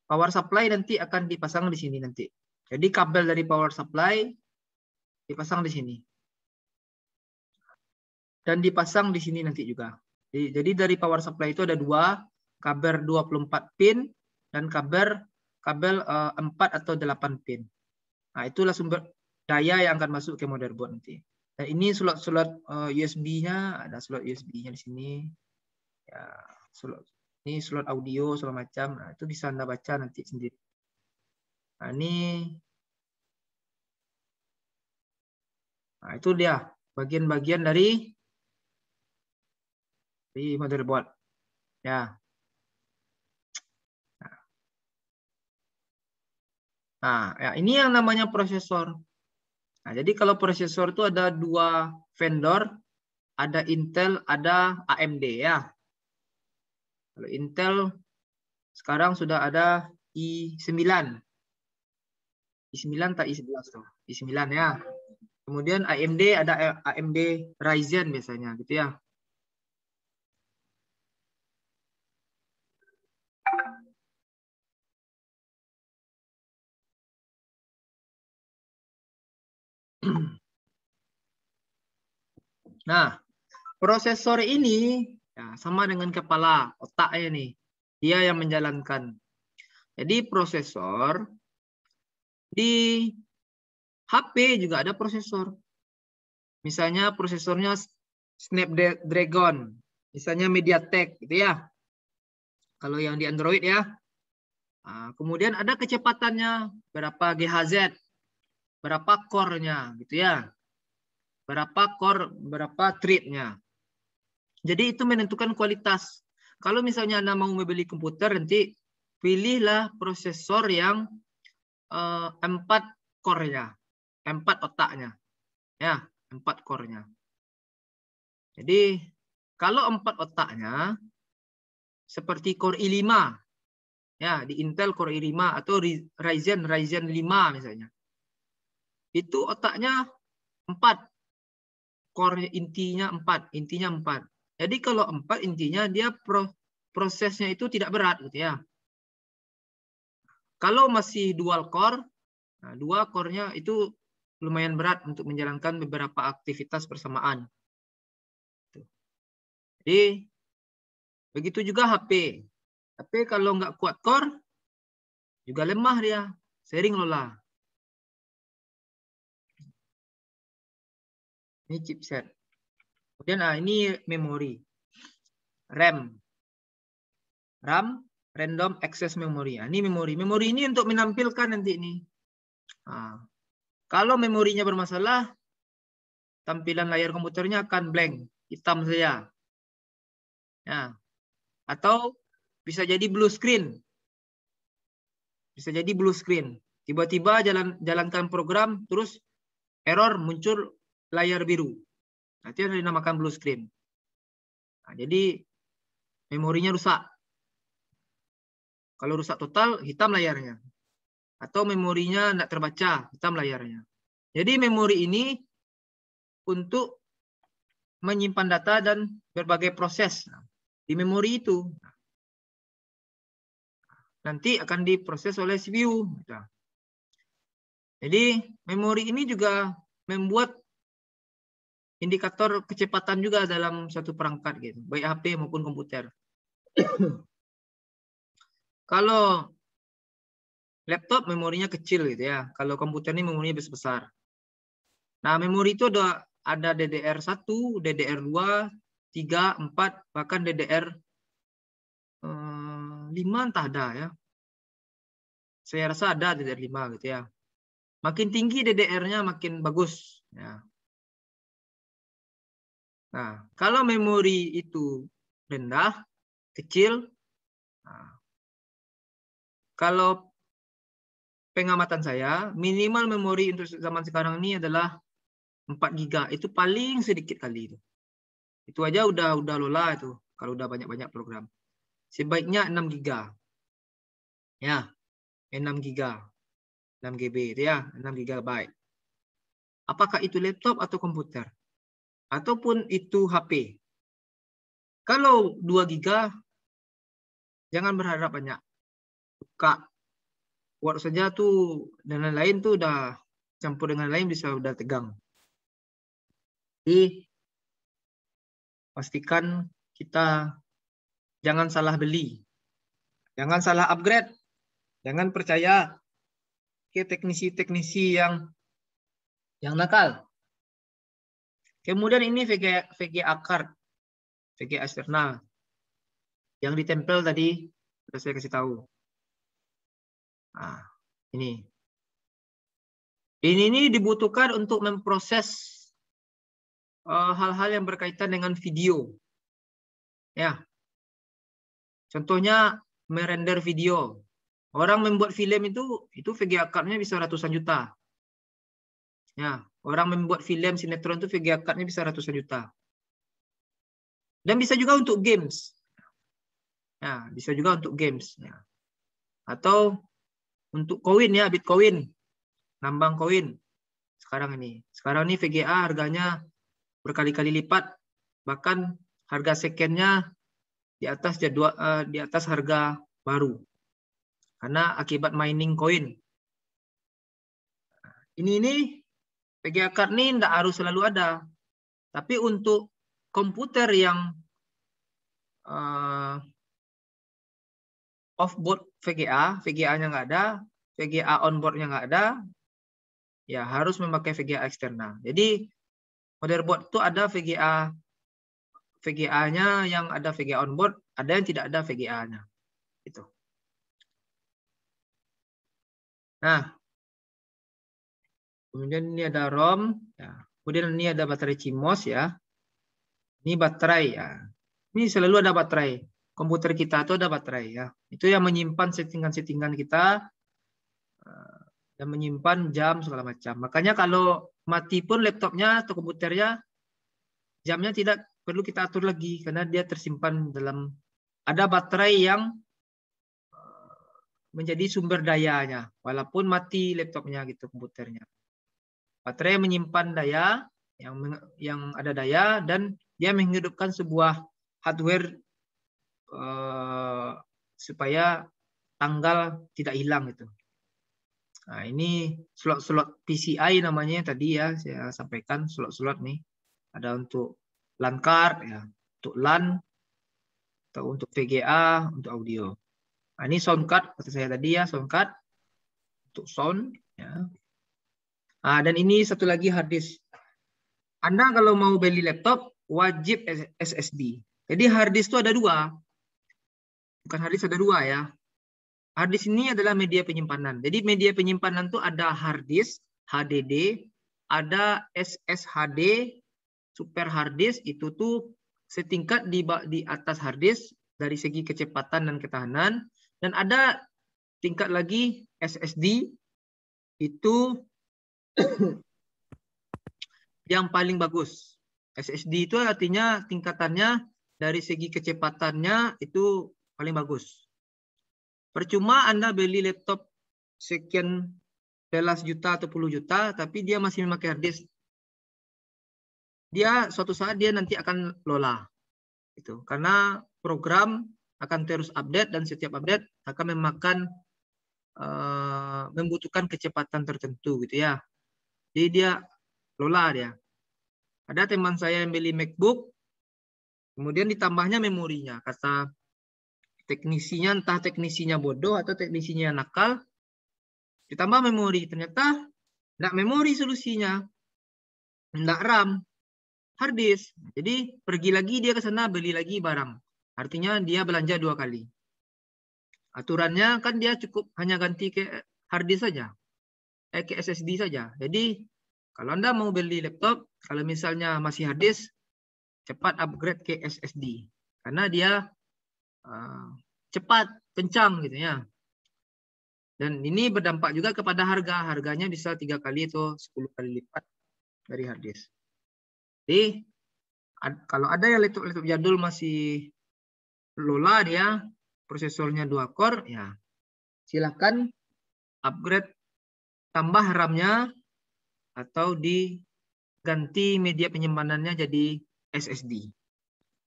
power supply nanti akan dipasang di sini nanti. Jadi kabel dari power supply dipasang di sini. Dan dipasang di sini nanti juga. Jadi dari power supply itu ada 2, kabel 24 pin dan kabel 4 atau 8 pin. Nah, itulah sumber daya yang akan masuk ke motherboard nanti. Dan ini slot-slot USB-nya, ada slot USB-nya di sini. Ya, ini slot audio segala macam. Nah, itu bisa Anda baca nanti sendiri. Nah, itu dia bagian-bagian dari motherboard. Ya. Nah, ya, ini yang namanya prosesor. Nah, jadi kalau prosesor itu ada 2 vendor, ada Intel, ada AMD ya. Kalau Intel sekarang sudah ada i9. i9 tak i11 tuh. i9 ya. Kemudian AMD ada AMD Ryzen biasanya gitu ya. Nah, prosesor ini ya, sama dengan kepala otaknya nih. Dia yang menjalankan. Jadi prosesor di HP juga ada prosesor. Misalnya prosesornya Snapdragon, misalnya MediaTek gitu ya. Kalau yang di Android ya. Nah, kemudian ada kecepatannya berapa GHz, berapa core-nya gitu ya. Berapa core, berapa thread-nya. Jadi itu menentukan kualitas. Kalau misalnya Anda mau membeli komputer, nanti pilihlah prosesor yang 4 core-nya, 4 otaknya. Ya, 4 core-nya. Jadi kalau 4 otaknya seperti Core i5, ya di Intel Core i5 atau Ryzen 5 misalnya. Itu otaknya 4. Core intinya 4. Jadi kalau 4 intinya dia prosesnya itu tidak berat gitu ya. Kalau masih dual core, nah 2 core-nya itu lumayan berat untuk menjalankan beberapa aktivitas bersamaan. Jadi begitu juga HP. HP kalau nggak kuat core juga lemah dia, sering lola. Ini chipset. Kemudian ini memori. RAM, Random Access Memory. Ini memori. Memori ini untuk menampilkan nanti ini. Nah, kalau memorinya bermasalah, tampilan layar komputernya akan blank, hitam saja. Ya. Atau bisa jadi blue screen. Bisa jadi blue screen. Tiba-tiba jalankan program, terus error muncul layar biru. Nanti yang dinamakan blue screen. Nah, jadi memorinya rusak. Kalau rusak total, hitam layarnya. Atau memorinya tidak terbaca, hitam layarnya. Jadi memori ini untuk menyimpan data dan berbagai proses di memori itu. Nanti akan diproses oleh CPU. Jadi memori ini juga membuat indikator kecepatan juga dalam suatu perangkat gitu, baik HP maupun komputer. Kalau laptop memorinya kecil gitu ya, kalau komputer ini memorinya besar. Nah, memori itu ada DDR1, DDR2, 3, 4, bahkan DDR5 entah ada ya. Saya rasa ada DDR5 gitu ya. Makin tinggi DDR-nya makin bagus ya. Nah, kalau memori itu rendah, kecil, nah, kalau pengamatan saya, minimal memori untuk zaman sekarang ini adalah 4 GB. Itu paling sedikit kali itu. Itu aja udah lola itu kalau udah banyak-banyak program. Sebaiknya 6 GB. Ya, 6 GB. 6 GB itu ya, 6 GB. Apakah itu laptop atau komputer? Ataupun itu HP. Kalau 2 GB, jangan berharap banyak. Buka Word saja tuh dan lain-lain tuh udah campur dengan lain bisa udah tegang. Jadi pastikan kita jangan salah beli. Jangan salah upgrade. Jangan percaya ke teknisi-teknisi yang nakal. Kemudian ini VGA card, VGA eksternal. Yang ditempel tadi sudah saya kasih tahu. Nah, ini. Ini dibutuhkan untuk memproses hal-hal yang berkaitan dengan video. Ya. Contohnya merender video. Orang membuat film itu VGA card-nya bisa ratusan juta. Ya, orang membuat film sinetron itu VGA card-nya bisa ratusan juta. Dan bisa juga untuk games. Ya, bisa juga untuk games. Ya. Atau untuk koin ya, Bitcoin. Nambang koin. Sekarang ini VGA harganya berkali-kali lipat. Bahkan harga second-nya di atas harga baru. Karena akibat mining koin. Ini VGA card ini tidak harus selalu ada. Tapi untuk komputer yang off-board VGA-nya nggak ada, VGA on-board-nya nggak ada, ya harus memakai VGA eksternal. Jadi motherboard itu ada VGA-nya yang ada VGA on-board, ada yang tidak ada VGA-nya. Itu. Nah, kemudian ini ada ROM, ya. Kemudian ini ada baterai CMOS ya. Ini baterai ya. Ini selalu ada baterai. Komputer kita itu ada baterai ya. Itu yang menyimpan settingan-settingan kita dan menyimpan jam segala macam. Makanya kalau mati pun laptopnya atau komputernya, jamnya tidak perlu kita atur lagi karena dia tersimpan dalam ada baterai yang menjadi sumber dayanya, walaupun mati laptopnya gitu, komputernya. Baterai menyimpan daya yang ada daya dan dia menghidupkan sebuah hardware supaya tanggal tidak hilang gitu. Nah, ini slot-slot PCI namanya tadi ya saya sampaikan, slot-slot nih. Ada untuk LAN card ya, untuk LAN atau untuk VGA, untuk audio. Nah, ini sound card kata saya tadi ya, sound card untuk sound ya. Nah, dan ini satu lagi hard disk. Anda kalau mau beli laptop wajib SSD. Jadi hard disk itu ada dua. Bukan hard disk ada dua ya. Hard disk ini adalah media penyimpanan. Jadi media penyimpanan itu ada hard disk, HDD, ada SSHD, super hard disk, itu tuh setingkat di atas hard disk dari segi kecepatan dan ketahanan. Dan ada tingkat lagi SSD, itu yang paling bagus. SSD itu artinya tingkatannya dari segi kecepatannya itu paling bagus. Percuma Anda beli laptop sekian belas juta atau puluh juta, tapi dia masih memakai hard disk. Dia suatu saat dia nanti akan lola. Itu. Karena program akan terus update dan setiap update akan membutuhkan kecepatan tertentu gitu ya. Jadi dia lola dia. Ada teman saya yang beli MacBook, kemudian ditambahnya memorinya. Kata teknisinya, entah teknisinya bodoh atau teknisinya nakal, ditambah memori. Ternyata tidak memori solusinya, tidak RAM, hard disk. Jadi pergi lagi dia ke sana beli lagi barang. Artinya dia belanja dua kali. Aturannya kan dia cukup hanya ganti ke hard disk saja, ke SSD saja. Jadi kalau Anda mau beli laptop, kalau misalnya masih hard disk, cepat upgrade ke SSD. Karena dia cepat, kencang gitu ya. Dan ini berdampak juga kepada harga. Harganya bisa 3 kali atau 10 kali lipat dari hard disk. Jadi kalau ada yang laptop jadul masih lola dia, prosesornya 2 core, ya silakan upgrade, tambah RAM-nya atau diganti media penyimpanannya jadi SSD.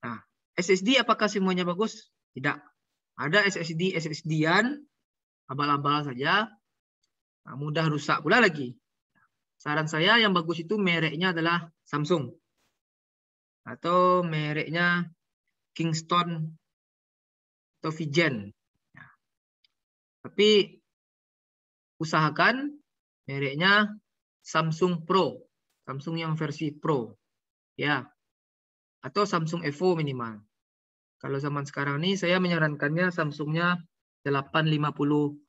Nah, SSD apakah semuanya bagus? Tidak. Ada SSD-an abal-abal saja, mudah rusak pula lagi. Saran saya yang bagus itu mereknya adalah Samsung atau mereknya Kingston atau Vigen. Ya. Tapi usahakan mereknya Samsung Pro, Samsung yang versi Pro, ya, atau Samsung Evo minimal. Kalau zaman sekarang nih saya menyarankannya Samsungnya 850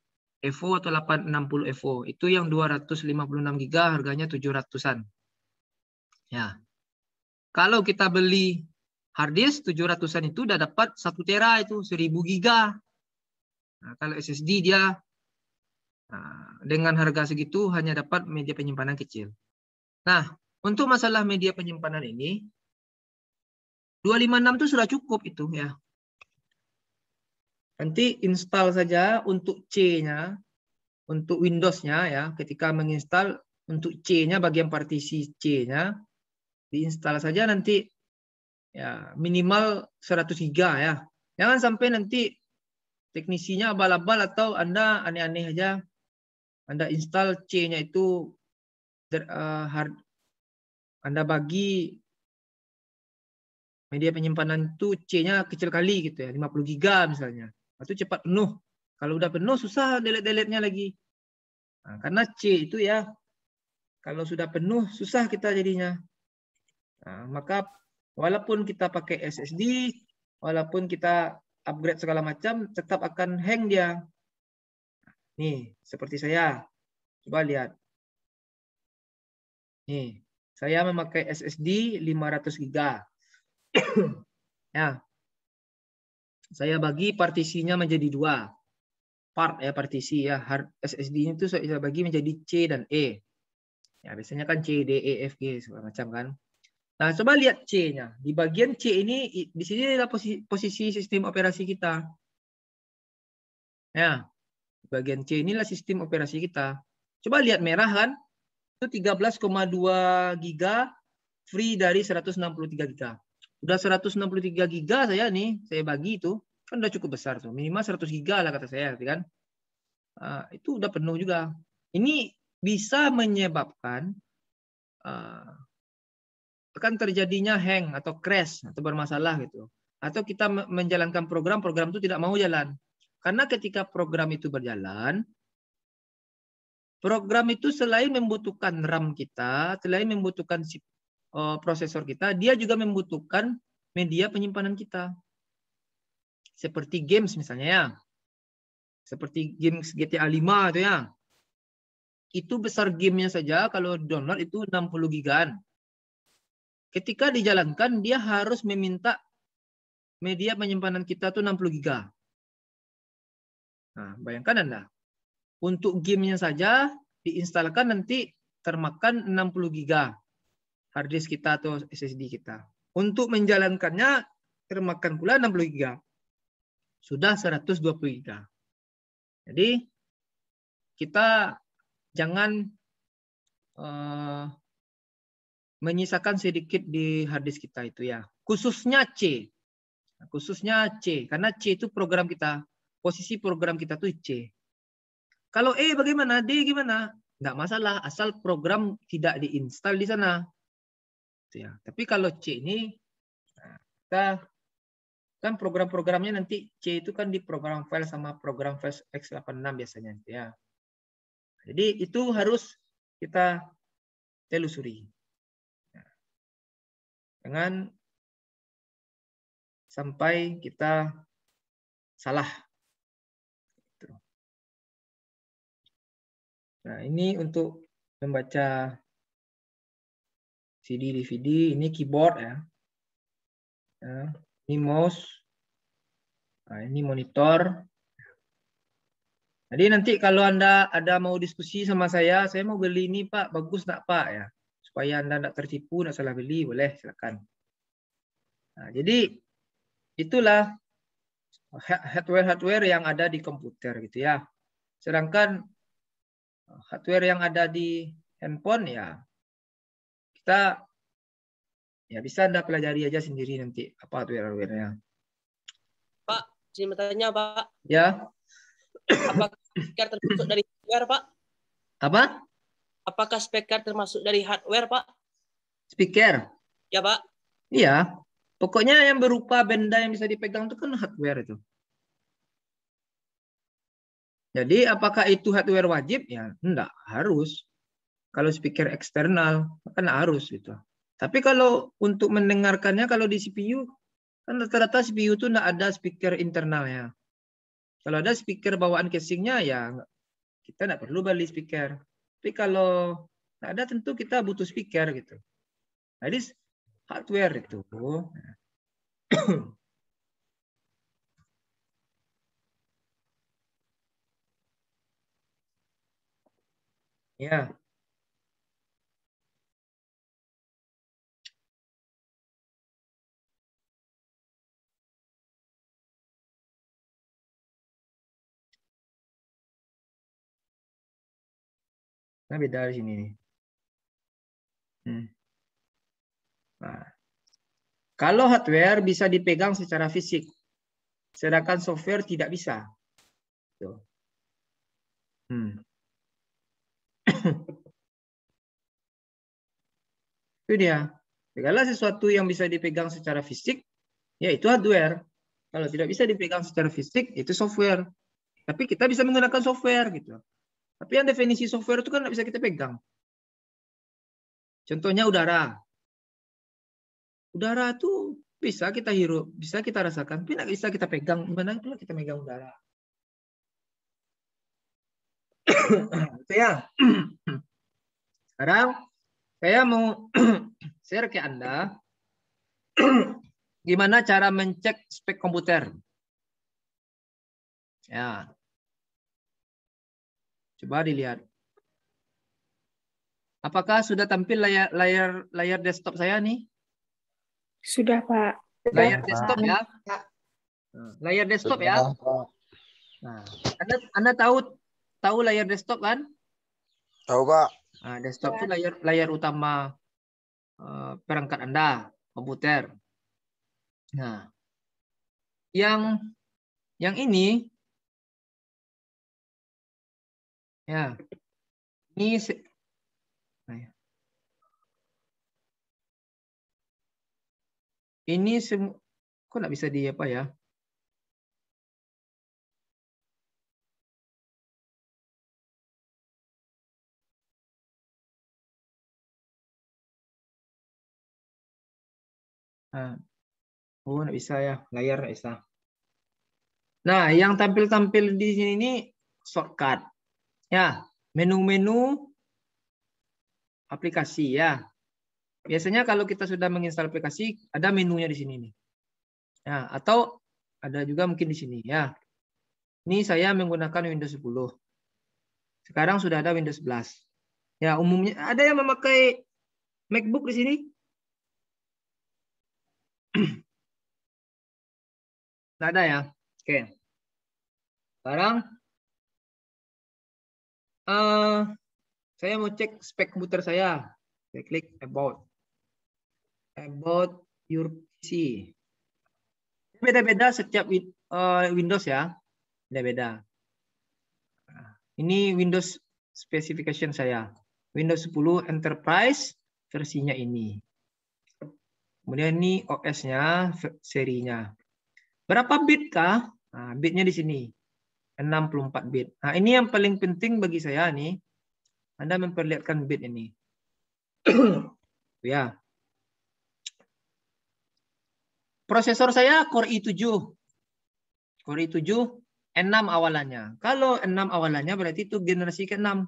Evo atau 860 Evo. Itu yang 256 GB harganya 700-an. Ya. Kalau kita beli hard disk 700-an itu udah dapat 1 tera itu 1000 GB. Nah, kalau SSD dia dengan harga segitu hanya dapat media penyimpanan kecil. Nah, untuk masalah media penyimpanan ini 256 itu sudah cukup itu ya. Nanti install saja untuk C-nya, untuk Windows-nya ya, ketika menginstal untuk C-nya bagian partisi C-nya diinstal saja nanti ya minimal 100 GB ya. Jangan sampai nanti teknisinya abal-abal atau Anda aneh-aneh aja. Anda install C-nya itu Anda bagi media penyimpanan itu C-nya kecil kali gitu ya, 50 GB misalnya. Itu cepat penuh. Kalau udah penuh susah delete-delete-nya lagi. Nah, karena C itu ya kalau sudah penuh susah kita jadinya. Nah, maka walaupun kita pakai SSD, walaupun kita upgrade segala macam, tetap akan hang dia. Nih, seperti saya. Coba lihat. Nih, saya memakai SSD 500 GB. Ya. Saya bagi partisinya menjadi 2. Part ya, partisi ya. Hard SSD itu saya bagi menjadi C dan E. Ya, biasanya kan C, D, E, F, G segala macam kan. Nah, coba lihat C-nya. Di bagian C ini, di sini adalah posisi sistem operasi kita. Ya, di bagian C inilah sistem operasi kita. Coba lihat merah kan, itu 13,2 GB free dari 163 GB. Udah 163 GB saya nih, saya bagi itu, kan udah cukup besar tuh. Minimal 100 GB lah kata saya, kan. Itu udah penuh juga. Ini bisa menyebabkan akan terjadinya hang atau crash atau bermasalah gitu. Atau kita menjalankan program itu tidak mau jalan. Karena ketika program itu berjalan, program itu selain membutuhkan RAM kita, selain membutuhkan prosesor kita, dia juga membutuhkan media penyimpanan kita. Seperti games misalnya ya. Seperti games GTA 5 itu ya. Itu besar gamenya saja kalau download itu 60 GB-an. Ketika dijalankan, dia harus meminta media penyimpanan kita itu 60 GB. Nah, bayangkan Anda. Untuk gamenya saja diinstalkan nanti termakan 60 GB hard disk kita atau SSD kita. Untuk menjalankannya termakan pula 60 GB. Sudah 120 GB. Jadi kita jangan menyisakan sedikit di hard disk kita itu ya. Khususnya C. Khususnya C. Karena C itu program kita. Posisi program kita tuh C. Kalau E bagaimana? D gimana? Nggak masalah. Asal program tidak diinstal di sana. Ya. Tapi kalau C ini, kita kan program-programnya nanti C itu kan di program file sama program file x86 biasanya. Ya. Jadi itu harus kita telusuri. Jangan sampai kita salah. Nah, ini untuk membaca CD, DVD, ini keyboard ya. Ini mouse. Nah, ini monitor. Jadi nanti kalau Anda ada mau diskusi sama saya mau beli ini Pak, bagus nggak Pak ya? Supaya Anda tidak tertipu, tidak salah beli, boleh silakan. Nah, jadi itulah hardware yang ada di komputer gitu ya. Sedangkan hardware yang ada di handphone ya kita ya bisa Anda pelajari aja sendiri nanti apa hardware-nya. Pak, saya mau tanya Pak. Ya. Apakah speaker termasuk dari hardware Pak? Apa? Apakah speaker termasuk dari hardware Pak? Speaker? Ya Pak. Iya. Pokoknya yang berupa benda yang bisa dipegang itu kan hardware itu. Jadi apakah itu hardware wajib? Ya enggak, harus. Kalau speaker eksternal kan harus gitu. Tapi kalau untuk mendengarkannya kalau di CPU Kan rata-rata CPU itu nggak ada speaker internalnya. Kalau ada speaker bawaan casingnya ya kita nggak perlu beli speaker. Tapi kalau nggak ada tentu kita butuh speaker gitu. Jadi hardware itu. Ya. Nah, beda di sini nih. Nah, kalau hardware bisa dipegang secara fisik, sedangkan software tidak bisa. Tuh. Itu dia. Segala sesuatu yang bisa dipegang secara fisik, yaitu hardware. Kalau tidak bisa dipegang secara fisik, itu software. Tapi kita bisa menggunakan software gitu. Tapi yang definisi software itu kan nggak bisa kita pegang. Contohnya udara. Udara itu bisa kita hirup, bisa kita rasakan, tapi nggak bisa kita pegang. Gimana pula kita megang udara? Itu ya. Sekarang saya mau share ke Anda gimana cara mencek spek komputer. Ya. Coba dilihat. Apakah sudah tampil layar desktop saya nih? Sudah, Pak. Layar desktop ya. Layar desktop ya. Nah, Anda tahu layar desktop kan? Tahu, Pak. Nah, desktop itu layar utama perangkat Anda, komputer. Nah, yang ini ya. Ini ini kok nggak bisa di apa ya? Nah, oh nggak bisa ya, layar nggak bisa. Nah, yang tampil di sini ini shortcut. Ya, menu-menu aplikasi ya. Biasanya kalau kita sudah menginstal aplikasi, ada menunya di sini nih. Ya, atau ada juga mungkin di sini ya. Ini saya menggunakan Windows 10. Sekarang sudah ada Windows 11. Ya, umumnya ada yang memakai MacBook di sini? Tidak ada ya. Oke. Sekarang saya mau cek spek komputer saya. Saya klik about your PC. Beda-beda setiap Windows ya. Beda-beda. Ini Windows specification saya. Windows 10 Enterprise versinya ini. Kemudian ini OS-nya, serinya. Berapa bit kah? Nah, bitnya di sini. 64 bit. Nah, ini yang paling penting bagi saya nih. Anda memperlihatkan bit ini. Ya. Prosesor saya Core i7. Core i7 6 awalannya. Kalau 6 awalannya berarti itu generasi ke-6.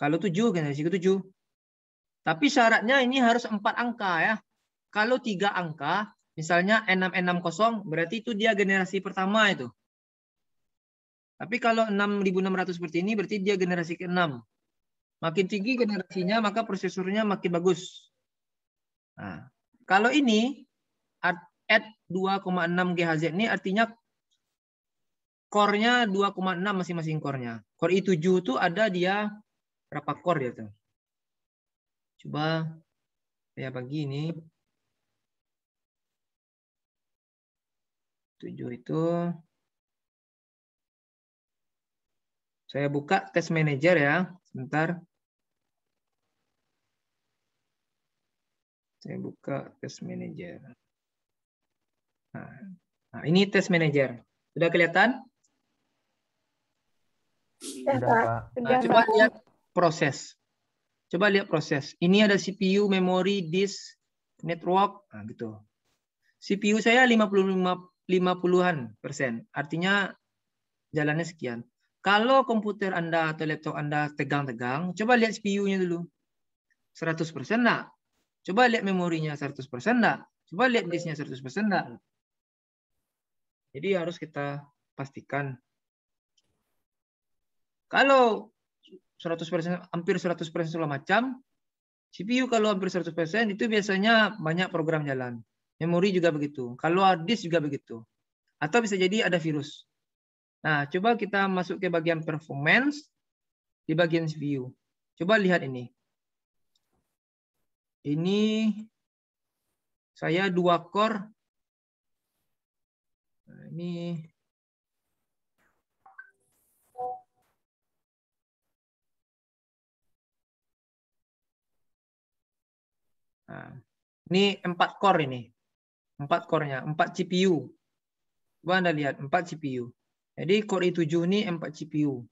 Kalau 7 generasi ke-7. Tapi syaratnya ini harus 4 angka ya. Kalau 3 angka, misalnya 6660, berarti itu dia generasi pertama itu. Tapi kalau 6600 seperti ini, berarti dia generasi ke-6. Makin tinggi generasinya, maka prosesornya makin bagus. Nah, kalau ini, at 2,6 GHz ini artinya core-nya 2,6 masing-masing core-nya. Core i7 itu ada dia berapa core dia tuh? Coba saya bagi ini. 7 itu. Saya buka test manager ya. Sebentar. Saya buka test manager. Nah, ini test manager. Sudah kelihatan? Sudah, Pak. Nah, coba lihat proses. Coba lihat proses. Ini ada CPU, memori, disk, network, nah, gitu. CPU saya 50-an%, artinya jalannya sekian. Kalau komputer Anda atau laptop Anda tegang-tegang, coba lihat CPU-nya dulu. 100% enggak? Coba lihat memorinya 100% enggak? Coba lihat disknya 100% enggak? Jadi harus kita pastikan. Kalau 100%, hampir 100% segala macam, CPU kalau hampir 100% itu biasanya banyak program jalan. Memori juga begitu. Kalau hard disk juga begitu. Atau bisa jadi ada virus. Nah, coba kita masuk ke bagian performance di bagian CPU. Coba lihat ini. Ini saya 2 core. Nah, ini nah, ini 4 core ini. 4 core-nya, 4 CPU. Coba Anda lihat, 4 CPU. Jadi core i7 ini 4 CPU.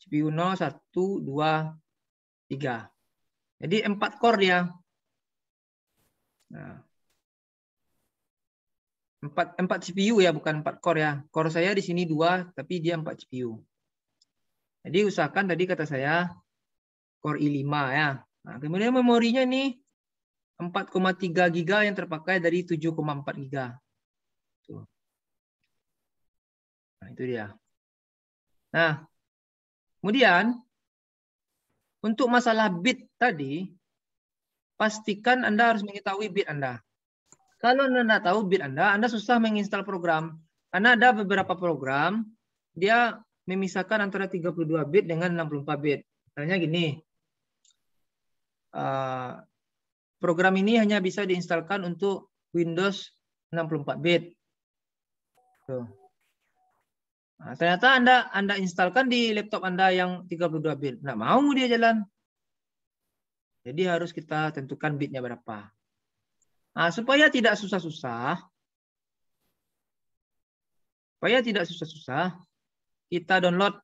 CPU 0, 1, 2, 3. Jadi 4 core dia. Nah, 4 CPU ya, bukan 4 core ya. Core saya di sini 2, tapi dia 4 CPU. Jadi usahakan tadi kata saya core i5 ya. Nah, kemudian memorinya ini 4,3 GB yang terpakai dari 7,4 GB. Tuh. Nah, itu dia. Nah, kemudian untuk masalah bit tadi, pastikan Anda harus mengetahui bit Anda. Kalau Anda tidak tahu bit Anda susah menginstal program. Karena ada beberapa program, dia memisahkan antara 32 bit dengan 64 bit. Misalnya gini, program ini hanya bisa diinstalkan untuk Windows 64 bit. Tuh. Nah, ternyata Anda instalkan di laptop Anda yang 32 bit. Nggak mau dia jalan. Jadi harus kita tentukan bitnya berapa. Nah, supaya tidak susah-susah, kita download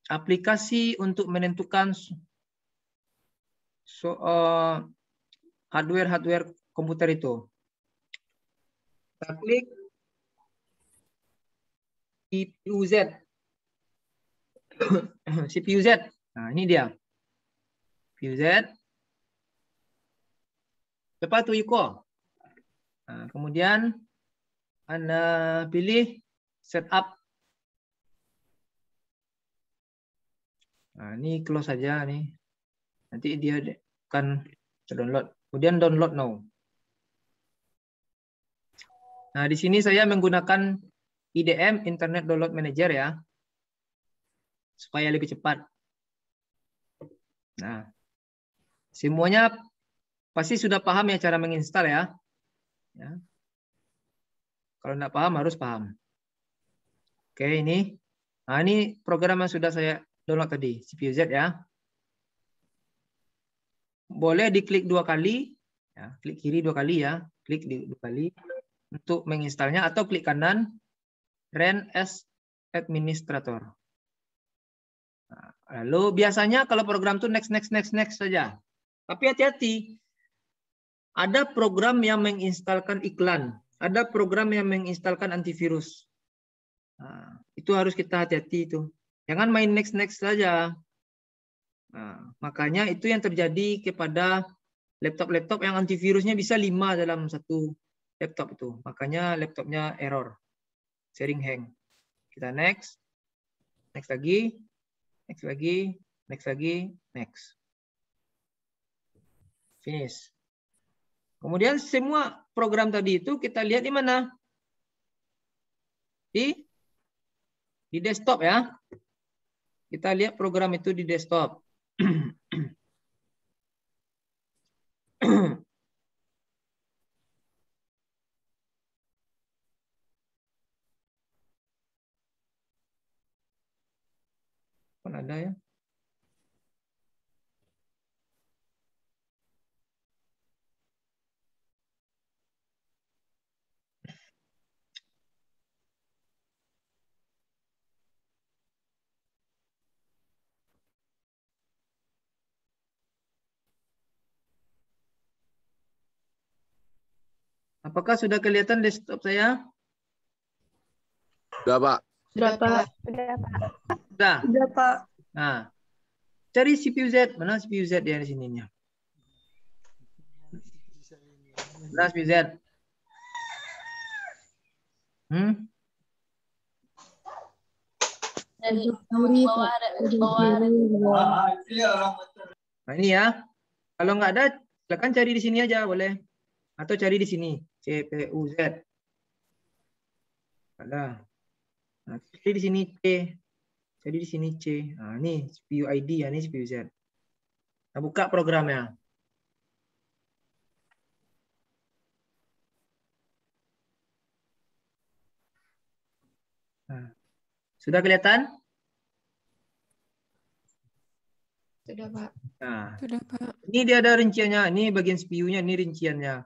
aplikasi untuk menentukan hardware komputer itu. Kita klik CPU Z. CPU Z. Nah, ini dia. CPU Z. Lepas itu Yuko. Nah, kemudian Anda pilih setup. Nah, ini close saja nih. Nanti dia akan download. Kemudian download now. Nah, di sini saya menggunakan IDM, Internet Download Manager ya. Supaya lebih cepat. Nah, semuanya pasti sudah paham ya cara menginstal ya. Kalau tidak paham harus paham. Oke, ini. Nah, ini program yang sudah saya download tadi, CPU Z ya. Boleh diklik 2 kali, ya, klik kiri 2 kali ya, klik 2 kali untuk menginstalnya atau klik kanan Run as Administrator. Nah, lalu biasanya kalau program itu next saja. Tapi hati-hati, ada program yang menginstalkan iklan, ada program yang menginstalkan antivirus. Nah, itu harus kita hati-hati itu. Jangan main next saja. Nah, makanya itu yang terjadi kepada laptop-laptop yang antivirusnya bisa 5 dalam satu laptop itu. Makanya laptopnya error, sering hang. Kita next lagi, next lagi, next. Finish. Kemudian semua program tadi itu kita lihat di mana? Di desktop ya. Kita lihat program itu di desktop. Kan ada ya. Apakah sudah kelihatan desktop saya? Sudah, Pak. Sudah, Pak. Sudah, Pak. Sudah. Sudah, Pak. Nah, cari CPU Z. Mana CPU Z dia di sininya? Mana CPU Z? Dari bawah ada. Nah, ini ya. Kalau nggak ada, silakan cari di sini aja boleh. Atau cari di sini. CPU Z. Ada. Nah, cari di sini C. Cari di sini C. Nah, ini CPU ID ya, ini CPU Z. Nah, buka programnya. Nah, sudah kelihatan? Sudah, Pak. Nah, Sudah, Pak. ini dia ada rinciannya. Ini bagian CPU-nya, ini rinciannya.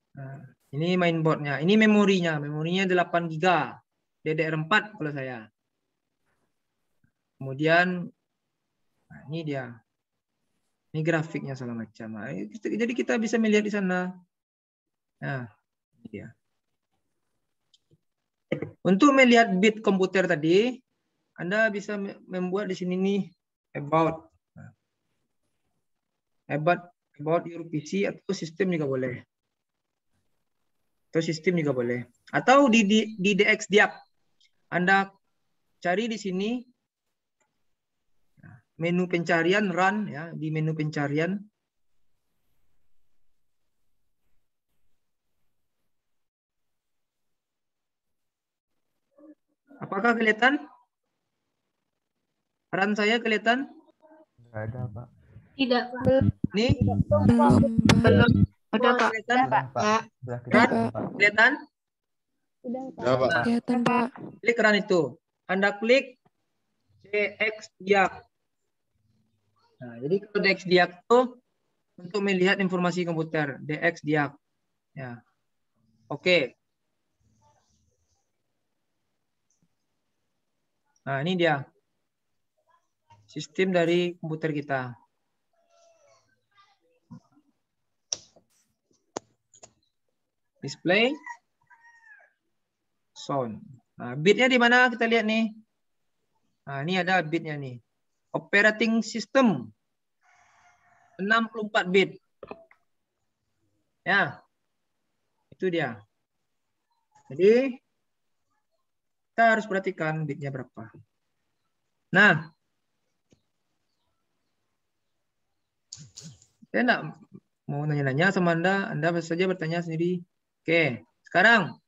Nah, ini mainboard-nya. Ini memorinya. Memorinya 8 GB. DDR4 kalau saya. Kemudian, nah ini dia. Ini grafiknya segala macam. Nah, jadi kita bisa melihat di sana. Nah, ini dia. Untuk melihat bit komputer tadi, Anda bisa membuat di sini nih about your PC atau sistem juga boleh. Atau sistem juga boleh. Atau di DXDiag. Anda cari di sini menu pencarian run ya, di menu pencarian. Apakah kelihatan? Run saya kelihatan? Nggak ada, Pak. Tidak, Pak. Nih, Belum. Ada, Pak. kelihatan? Sudah Run kelihatan, Pak. kelihatan? Sudah, Pak. Sudah, Pak. Kelihatan, Pak. Klik run itu. Anda klik DXDiag. Nah, jadi kalau DXDiag itu untuk melihat informasi komputer, DXDiag. Ya. Oke. Nah, ini dia. Sistem dari komputer kita. Display. Sound. Nah, bitnya di mana kita lihat nih? Nah, ini ada bitnya nih. Operating system 64 bit. Ya. Itu dia. Jadi kita harus perhatikan bitnya berapa. Nah, saya enggak mau nanya-nanya sama Anda saja bertanya sendiri. Oke, sekarang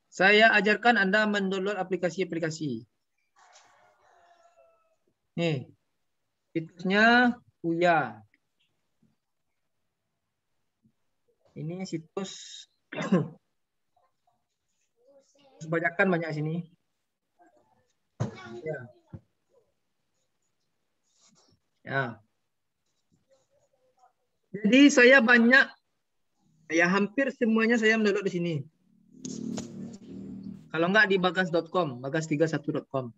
saya ajarkan Anda mendownload aplikasi-aplikasi. Nih, situsnya Uya. Ini situs kebanyakan banyak sini. Ya. Ya. Jadi saya banyak, ya hampir semuanya saya mendownload di sini. Kalau enggak di bagas.com, bagas31.com.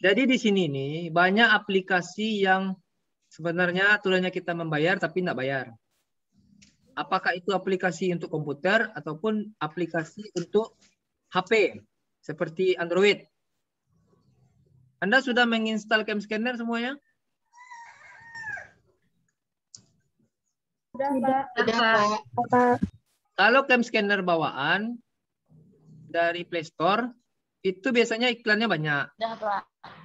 Jadi di sini nih banyak aplikasi yang sebenarnya aturannya kita membayar tapi enggak bayar. Apakah itu aplikasi untuk komputer ataupun aplikasi untuk HP seperti Android. Anda sudah menginstal Cam Scanner semuanya? Sudah. Sudah, Pak. Kalau Cam Scanner bawaan dari Play Store itu biasanya iklannya banyak. Sudah, Pak.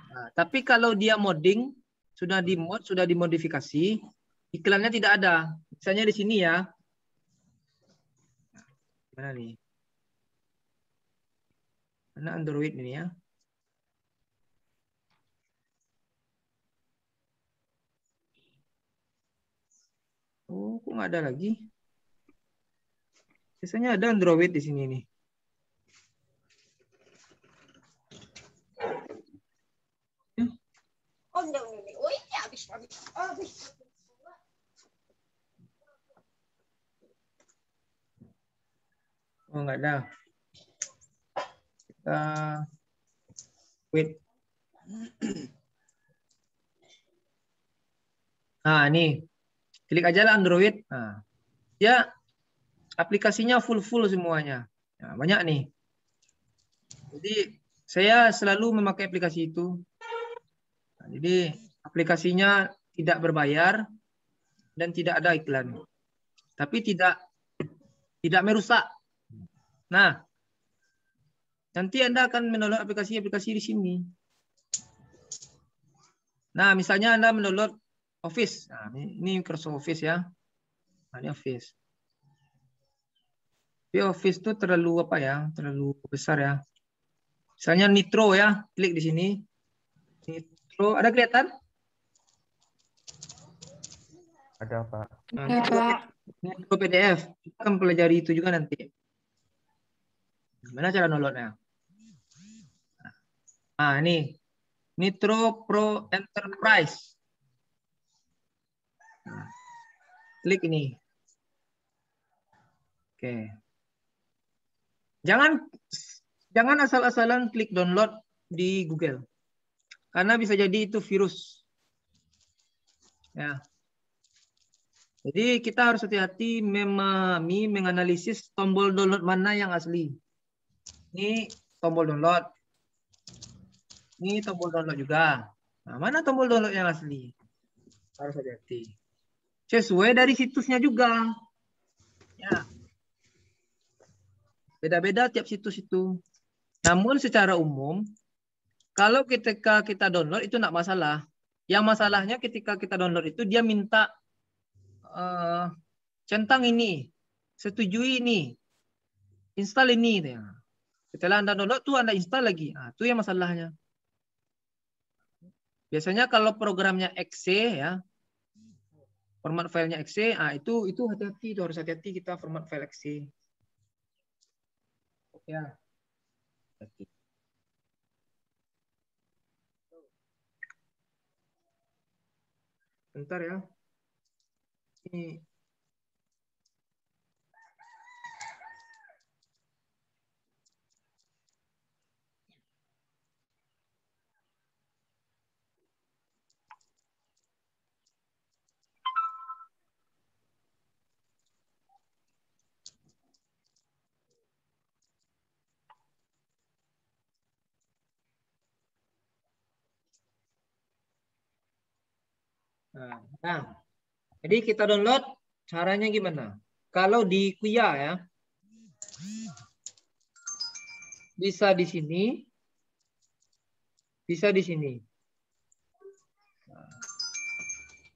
Nah, tapi kalau dia modding, sudah dimod, sudah dimodifikasi, iklannya tidak ada. Misalnya di sini ya. Mana nih? Mana Android ini ya? Oh, kok nggak ada lagi? Biasanya ada Android di sini nih. Oh, nggak ada. Kita wait. Nah, ini. Klik aja lah Android. Nah, ya aplikasinya full semuanya. Nah, banyak nih. Jadi saya selalu memakai aplikasi itu. Nah, jadi aplikasinya tidak berbayar dan tidak ada iklan. Tapi tidak merusak. Nah, nanti Anda akan mendownload aplikasi-aplikasi di sini. Nah, misalnya Anda mendownload Office. Nah, ini Microsoft Office ya. Nah, ini Office. Tapi Office itu terlalu apa ya? Terlalu besar ya. Misalnya Nitro ya, klik di sini. Nitro, ada kelihatan? Ada, Pak. Nah, Ya, Pak. Nitro PDF. Kita akan pelajari itu juga nanti. Gimana cara downloadnya? Nah, ini Nitro Pro Enterprise. Nah, klik ini. Oke. Jangan asal-asalan klik download di Google. Karena bisa jadi itu virus. Ya. Jadi kita harus hati-hati memahami, menganalisis tombol download mana yang asli. Ini tombol download. Ini tombol download juga. Nah, mana tombol download yang asli? Harus hati-hati. Sesuai dari situsnya juga. Ya. Beda-beda tiap situs itu. Namun secara umum, kalau ketika kita download itu enggak masalah. Yang masalahnya ketika kita download itu dia minta centang ini, setujui ini, install ini. Setelah Anda download tuh Anda install lagi. Nah, itu yang masalahnya. Biasanya kalau programnya exe ya, format filenya exe, itu hati-hati, itu harus hati-hati kita format file exe. Ya. Bentar ya. Ini. Nah, jadi kita download caranya gimana? Kalau di Kuya ya, bisa di sini, bisa di sini.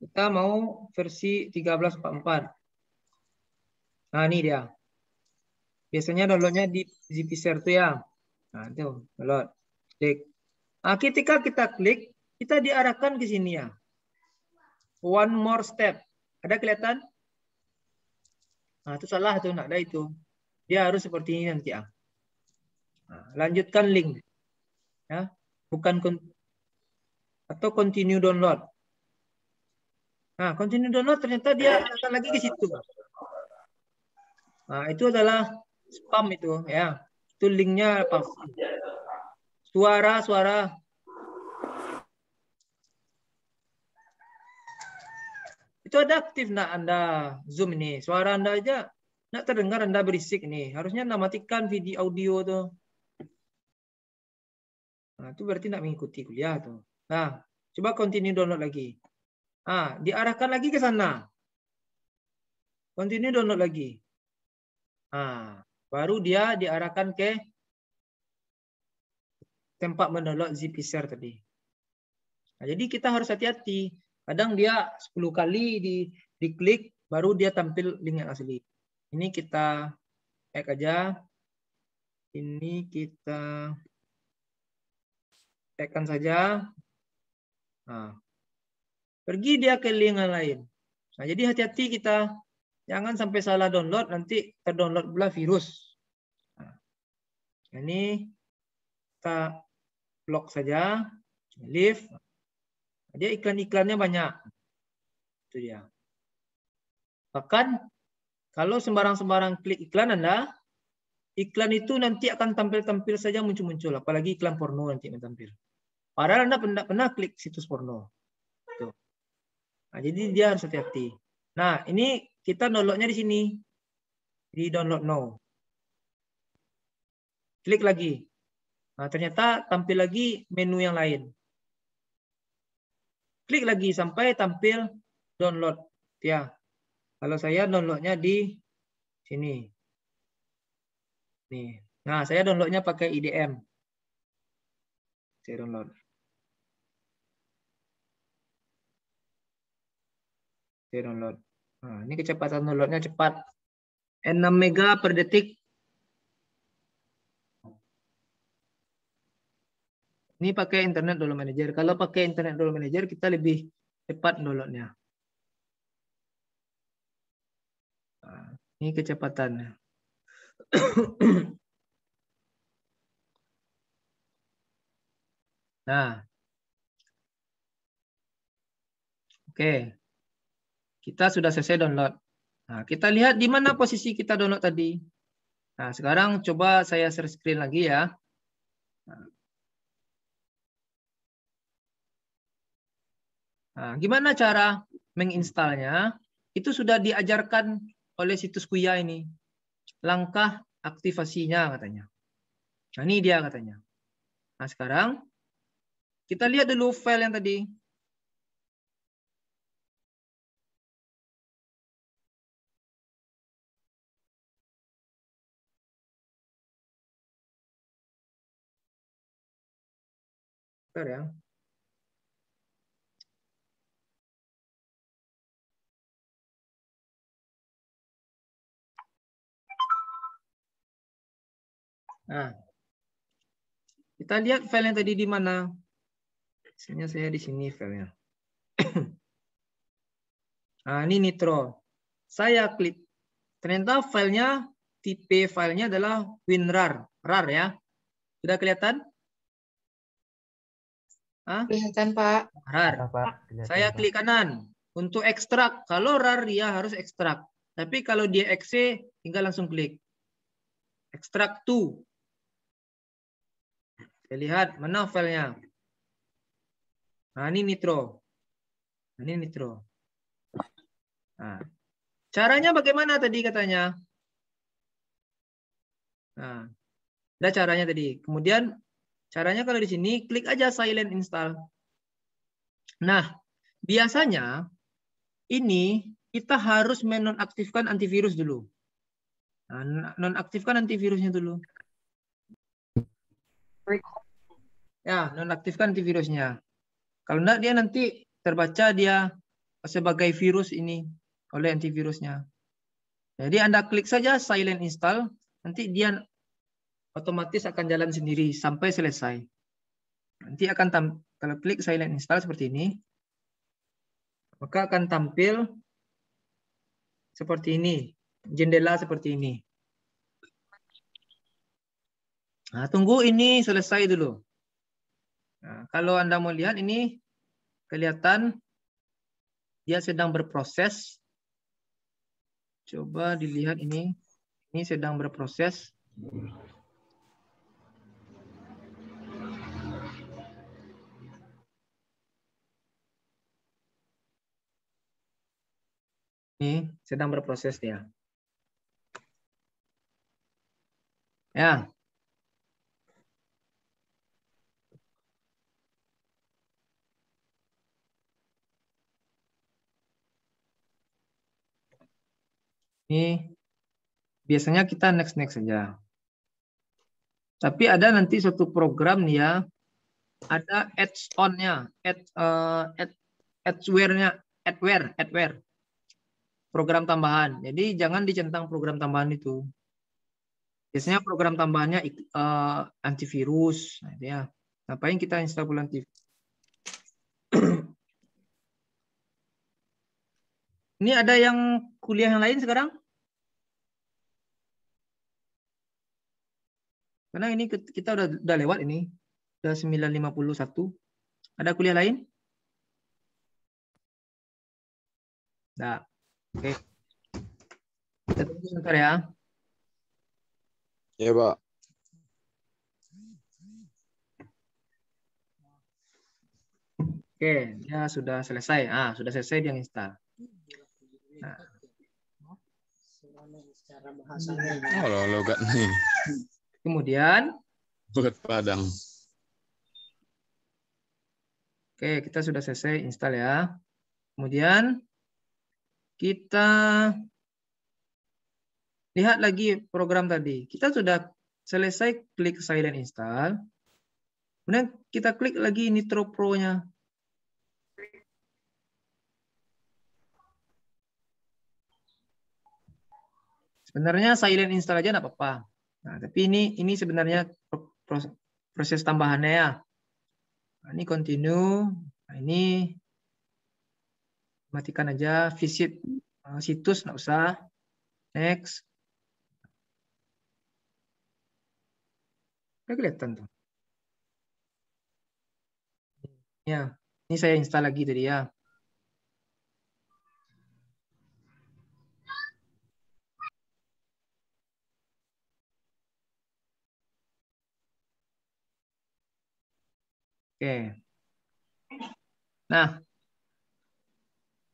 Kita mau versi 1344. Nah, ini dia. Biasanya downloadnya di ZipFizer tuh ya. Nah, itu download. Klik. Nah, ketika kita klik, kita diarahkan ke sini ya. One more step. Ada kelihatan? Nah, itu salah tuh, enggak ada itu. Dia harus seperti ini nanti ya. Nah, lanjutkan link. Ya. Bukan atau continue download. Nah, continue download ternyata dia akan lagi ke situ. Nah, itu adalah spam itu ya. Itu linknya apa? Suara. Itu ada aktif enggak Anda Zoom ini? Suara Anda aja enggak terdengar, Anda berisik nih. Harusnya Anda matikan video audio tuh. Nah, itu berarti enggak mengikuti kuliah tuh. Nah, coba continue download lagi. Ah, diarahkan lagi ke sana. Continue download lagi. Ah, baru dia diarahkan ke tempat mendownload ZipFizer tadi. Nah, jadi kita harus hati-hati. Kadang dia 10 kali diklik, baru dia tampil link yang asli. Ini kita hack aja. Ini kita tekan saja. Nah, pergi dia ke link yang lain. Nah, jadi hati-hati kita. Jangan sampai salah download, nanti terdownload pula virus. Nah, ini kita blok saja. Leave. Dia iklan-iklannya banyak. Itu dia. Bahkan kalau sembarang-sembarang klik iklan Anda, iklan itu nanti akan tampil-tampil saja muncul-muncul. Apalagi iklan porno nanti tampil. Padahal Anda tidak pernah klik situs porno. Tuh. Nah, jadi dia harus hati-hati. Nah, ini kita downloadnya di sini. Di download now. Klik lagi. Nah, ternyata tampil lagi menu yang lain. Klik lagi sampai tampil download. Ya, kalau saya downloadnya di sini. Nih. Nah, saya downloadnya pakai IDM. Saya download. Saya download. Nah, ini kecepatan downloadnya cepat. 6 mega per detik. Ini pakai Internet Download Manager. Kalau pakai Internet Download Manager, kita lebih cepat downloadnya. Nah, ini kecepatannya. Nah, oke. Kita sudah selesai download. Nah, kita lihat di mana posisi kita download tadi. Nah, sekarang coba saya share screen lagi ya. Nah, gimana cara menginstalnya? Itu sudah diajarkan oleh situs Kuya ini. Langkah aktivasinya katanya. Nah, ini dia katanya. Nah, sekarang kita lihat dulu file yang tadi. Bentar ya. Nah, kita lihat file yang tadi di mana. Misalnya saya di sini filenya. Nah, ini Nitro. Saya klik. Ternyata filenya, tipe filenya adalah WinRAR. RAR ya. Sudah kelihatan? Hah? Kelihatan, Pak. RAR. Pak. Kelihatan, Saya Pak. klik kanan. Untuk ekstrak. Kalau RAR dia harus ekstrak. Tapi kalau dia exe, tinggal langsung klik. Ekstrak to. Kita lihat mana filenya. Nah, ini Nitro. Ini Nitro. Nah, caranya bagaimana tadi katanya? Nah, ada caranya tadi. Kemudian caranya kalau di sini klik aja silent install. Nah, biasanya ini kita harus menonaktifkan antivirus dulu. Nah, nonaktifkan antivirusnya dulu. Ya, nonaktifkan antivirusnya. Kalau enggak dia nanti terbaca dia sebagai virus ini oleh antivirusnya. Jadi Anda klik saja silent install, nanti dia otomatis akan jalan sendiri sampai selesai. Nanti akan kalau klik silent install seperti ini, maka akan tampil seperti ini, jendela seperti ini. Nah, tunggu ini selesai dulu. Nah, kalau Anda mau lihat ini kelihatan dia sedang berproses. Coba dilihat ini sedang berproses. Ini sedang berproses dia. Ya. Ini biasanya kita next saja. Tapi ada nanti suatu program nih ya, ada add-on-nya, adware, program tambahan. Jadi jangan dicentang program tambahan itu. Biasanya program tambahannya antivirus, nah, ya. Ngapain kita install antivirus? Ini ada yang kuliah yang lain sekarang? Karena ini kita udah lewat ini. Udah 9.51. Ada kuliah lain? Nah, oke. Kita tunggu sebentar ya. Ya, Pak. Oke, ya sudah selesai. Ah, sudah selesai dia install. Nah. Oh, logat nih. Kemudian, Logat Padang. oke, kita sudah selesai install ya. Kemudian kita lihat lagi program tadi. Kita sudah selesai klik silent install. Kemudian kita klik lagi Nitro Pro-nya. Sebenarnya silent install aja nggak apa-apa. Nah, tapi ini sebenarnya proses tambahannya ya. Nah, ini continue. Nah, ini matikan aja. Visit situs nggak usah. Next. Udah kelihatan tuh. Ya, ini saya install lagi tadi ya. Oke. Nah,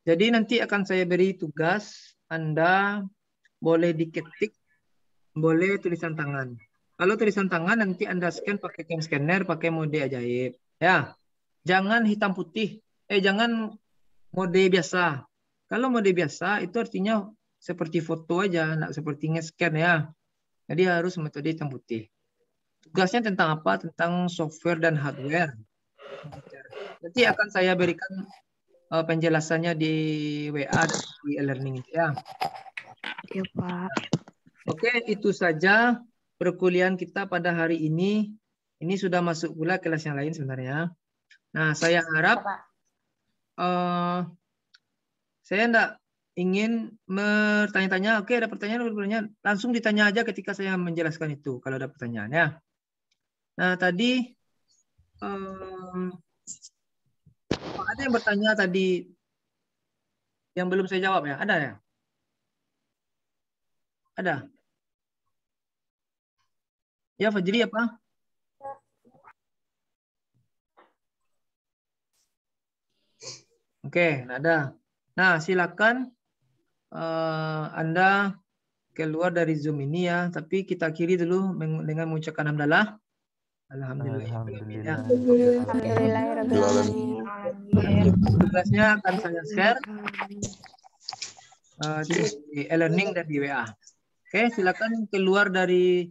jadi nanti akan saya beri tugas, Anda boleh diketik, boleh tulisan tangan. Kalau tulisan tangan nanti Anda scan pakai pen scanner, pakai mode ajaib. Ya, jangan hitam putih. Jangan mode biasa. Kalau mode biasa itu artinya seperti foto aja, nggak seperti nge-scan ya. Jadi harus metode hitam putih. Tugasnya tentang apa? Tentang software dan hardware. Nanti akan saya berikan penjelasannya di WA dan di e-learning ya. Ya, Pak. Oke, itu saja perkuliahan kita pada hari ini. Ini sudah masuk pula kelas yang lain sebenarnya. Nah, saya harap saya enggak ingin bertanya-tanya. Oke, ada pertanyaan, langsung ditanya aja ketika saya menjelaskan itu kalau ada pertanyaan ya. Nah, tadi ada yang bertanya tadi yang belum saya jawab ya? Ada ya? Ada? Ya, Fajri apa? Oke, ada. Nah, silakan Anda keluar dari Zoom ini ya, tapi kita akhiri dulu dengan mengucapkan hamdalah. Alhamdulillah. Tugasnya akan saya share di e-learning dan di WA. Oke, silakan keluar dari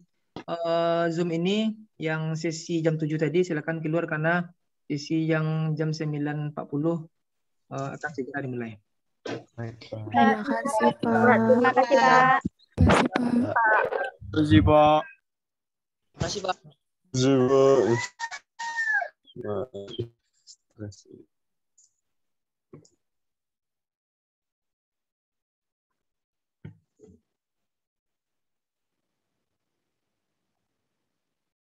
Zoom ini yang sesi jam 7 tadi, silakan keluar karena sesi yang jam 9.40 akan segera dimulai. Terima kasih, Pak. Terima kasih, Pak. Terima kasih, Pak. Terima kasih, Pak. Terima kasih, Pak.